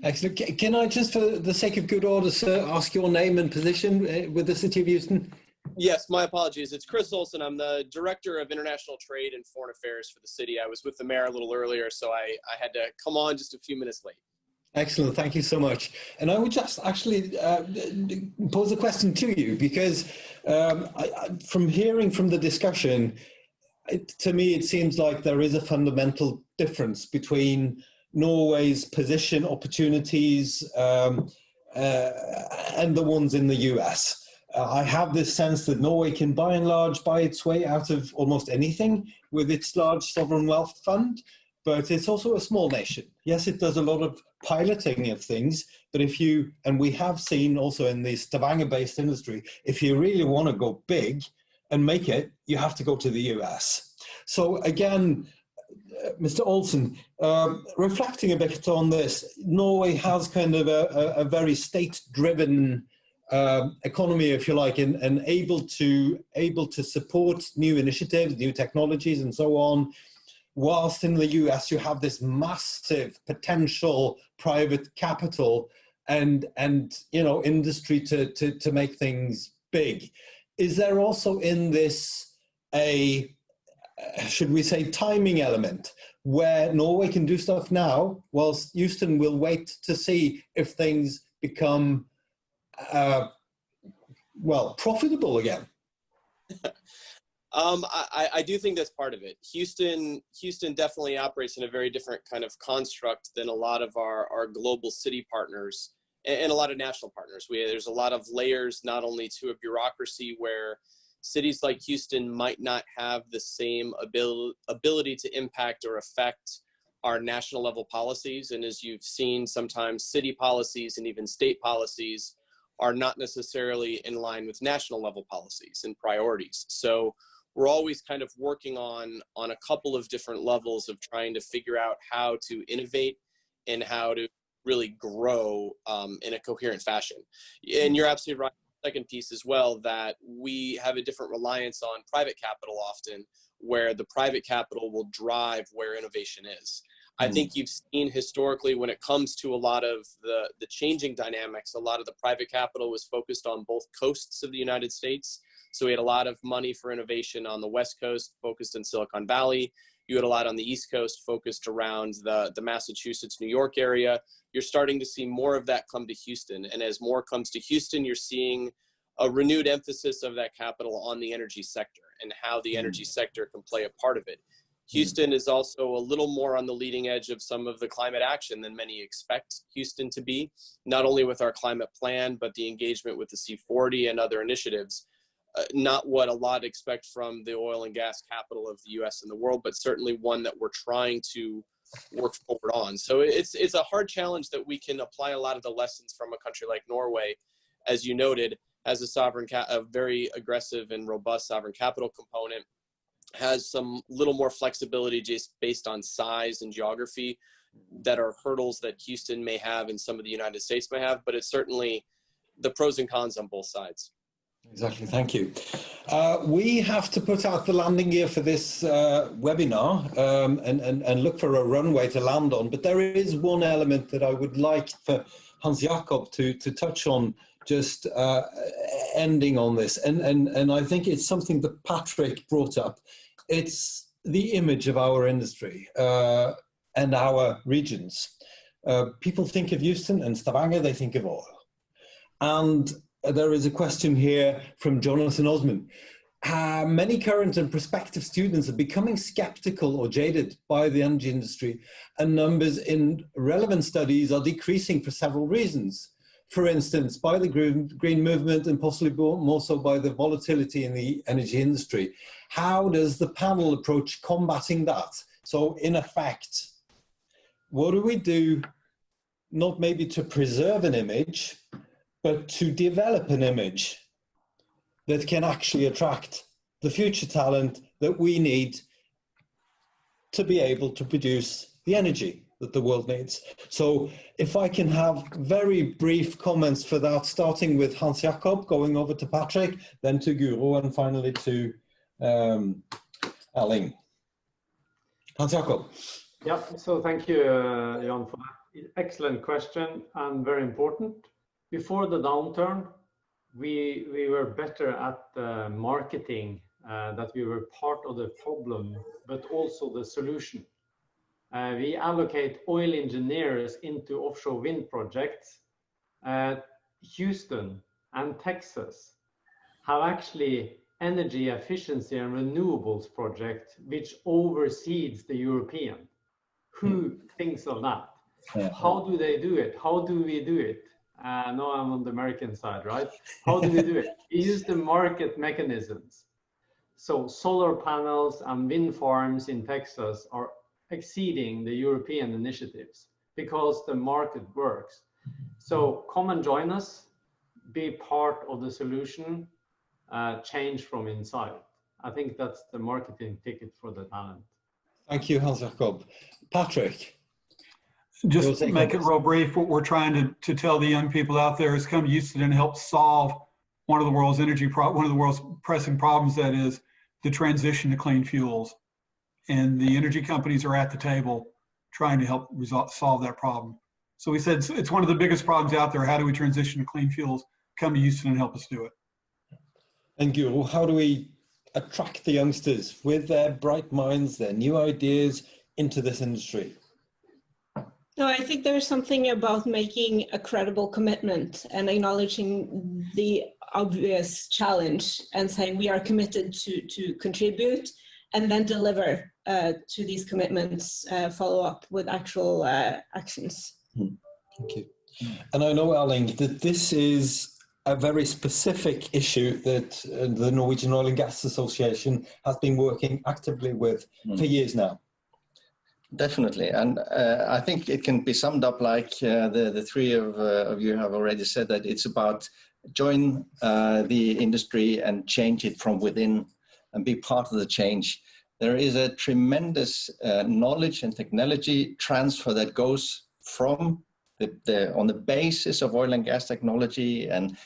Excellent. Can I just, for the sake of good order, sir, ask your name and position with the City of Houston? Yes, my apologies. It's Chris Olson. I'm the Director of International Trade and Foreign Affairs for the city. I was with the mayor a little earlier, so I had to come on just a few minutes late. Excellent. Thank you so much. And I would just actually pose a question to you, because from hearing from the discussion, to me, it seems like there is a fundamental difference between Norway's position, opportunities, and the ones in the US. I have this sense that Norway can, by and large, buy its way out of almost anything with its large sovereign wealth fund, but it's also a small nation. Yes, it does a lot of piloting of things, but and we have seen also in the Stavanger-based industry, if you really want to go big and make it, you have to go to the US. So again, Mr. Olson, reflecting a bit on this, Norway has kind of a very state-driven economy, if you like, and able to support new initiatives, new technologies, and so on. Whilst in the US, you have this massive potential private capital and industry to make things big. Is there also in this should we say, timing element, where Norway can do stuff now, whilst Houston will wait to see if things become profitable again? I do think that's part of it. Houston definitely operates in a very different kind of construct than a lot of our global city partners and a lot of national partners. There's a lot of layers, not only to a bureaucracy where cities like Houston might not have the same ability to impact or affect our national level policies. And as you've seen, sometimes city policies and even state policies are not necessarily in line with national level policies and priorities. So we're always kind of working on a couple of different levels of trying to figure out how to innovate and how to really grow in a coherent fashion. And you're absolutely right. Second piece as well, that we have a different reliance on private capital often, where the private capital will drive where innovation is. I think you've seen historically, when it comes to a lot of the changing dynamics, a lot of the private capital was focused on both coasts of the United States. So we had a lot of money for innovation on the West Coast, focused in Silicon Valley. You had a lot on the East Coast, focused around the Massachusetts, New York area. You're starting to see more of that come to Houston. And as more comes to Houston, you're seeing a renewed emphasis of that capital on the energy sector and how the energy sector can play a part of it. Houston is also a little more on the leading edge of some of the climate action than many expect Houston to be, not only with our climate plan, but the engagement with the C40 and other initiatives. Not what a lot expect from the oil and gas capital of the US and the world, but certainly one that we're trying to work forward on. So it's a hard challenge that we can apply a lot of the lessons from a country like Norway, as you noted, has a very aggressive and robust sovereign capital component, has some little more flexibility just based on size and geography that are hurdles that Houston may have and some of the United States may have, but it's certainly the pros and cons on both sides. Exactly, thank you. We have to put out the landing gear for this webinar and look for a runway to land on, but there is one element that I would like for Hans Jakob to touch on, just ending on this, and I think it's something that Patrick brought up. It's the image of our industry and our regions. People think of Houston and Stavanger, they think of oil. And there is a question here from Jonathan Osman. Many current and prospective students are becoming skeptical or jaded by the energy industry, and numbers in relevant studies are decreasing for several reasons. for instance, by the green movement and possibly more so by the volatility in the energy industry. How does the panel approach combating that? So in effect, what do we do, not maybe to preserve an image, but to develop an image that can actually attract the future talent that we need to be able to produce the energy that the world needs? So if I can have very brief comments for that, starting with Hans Jakob, going over to Patrick, then to Guro, and finally to Erling. Hans Jakob. Yeah, so thank you, Jan, for that excellent question and very important. Before the downturn, we were better at marketing that we were part of the problem, but also the solution. We allocate oil engineers into offshore wind projects. Houston and Texas have actually energy efficiency and renewables project which oversees the European. Who thinks of that? How do they do it? How do we do it? No, I'm on the American side, right? How do we do it? We use the market mechanisms. So solar panels and wind farms in Texas are exceeding the European initiatives because the market works. So come and join us, be part of the solution, change from inside. I think that's the marketing ticket for the talent. Thank you, Hans Jakob. Patrick. Just to make it real brief, what we're trying to tell the young people out there is come to Houston and help solve one of the world's pressing problems, that is the transition to clean fuels. And the energy companies are at the table trying to help solve that problem. So we said it's one of the biggest problems out there. How do we transition to clean fuels? Come to Houston and help us do it. And Guro, how do we attract the youngsters with their bright minds, their new ideas into this industry? No, I think there's something about making a credible commitment and acknowledging the obvious challenge and saying we are committed to contribute and then deliver to these commitments, follow up with actual actions. Thank you. And I know, Erling, that this is a very specific issue that the Norwegian Oil and Gas Association has been working actively with for years now. Definitely, and I think it can be summed up like the three of you have already said, that it's about join the industry and change it from within and be part of the change. There is a tremendous knowledge and technology transfer that goes from on the basis of oil and gas technology and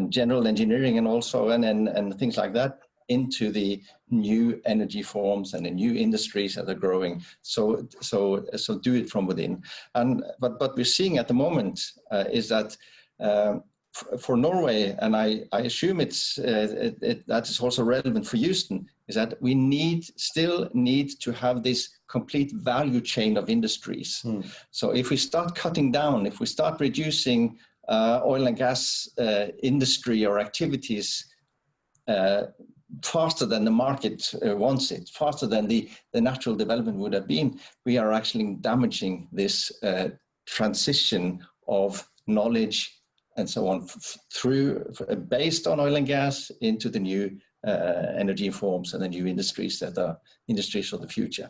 general engineering and also and things like that into the new energy forms and the new industries that are growing. So do it from within. And but we're seeing at the moment is that for Norway, and I assume that is also relevant for Houston, is that we still need to have this complete value chain of industries. So if we start cutting down, if we start reducing oil and gas industry or activities faster than the market wants it, faster than the natural development would have been, we are actually damaging this transition of knowledge and so on based on oil and gas into the new energy forms and the new industries that are industries of the future.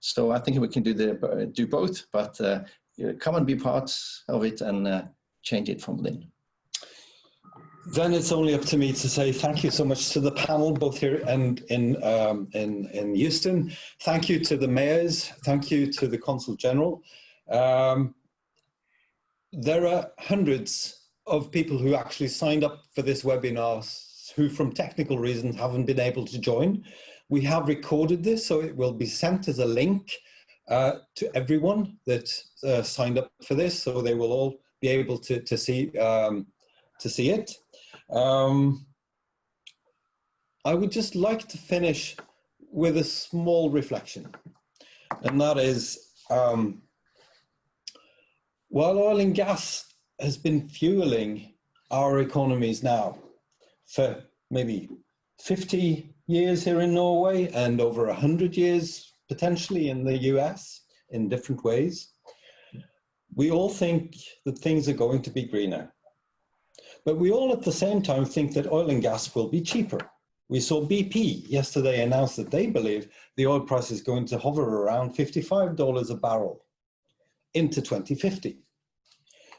So I think we can do both, but come and be part of it and change it from within. Then it's only up to me to say thank you so much to the panel, both here and in Houston. Thank you to the mayors. Thank you to the Consul General. There are hundreds of people who actually signed up for this webinar who from technical reasons haven't been able to join. We have recorded this, so it will be sent as a link to everyone that signed up for this, so they will all be able to see it. I would just like to finish with a small reflection, and that is, while oil and gas has been fueling our economies now for maybe 50 years here in Norway and over 100 years potentially in the US in different ways, we all think that things are going to be greener. But we all at the same time think that oil and gas will be cheaper. We saw BP yesterday announce that they believe the oil price is going to hover around $55 a barrel into 2050.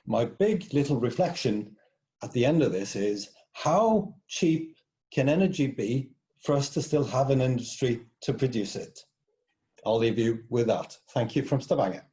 My big little reflection at the end of this is, how cheap can energy be for us to still have an industry to produce it? I'll leave you with that. Thank you from Stavanger.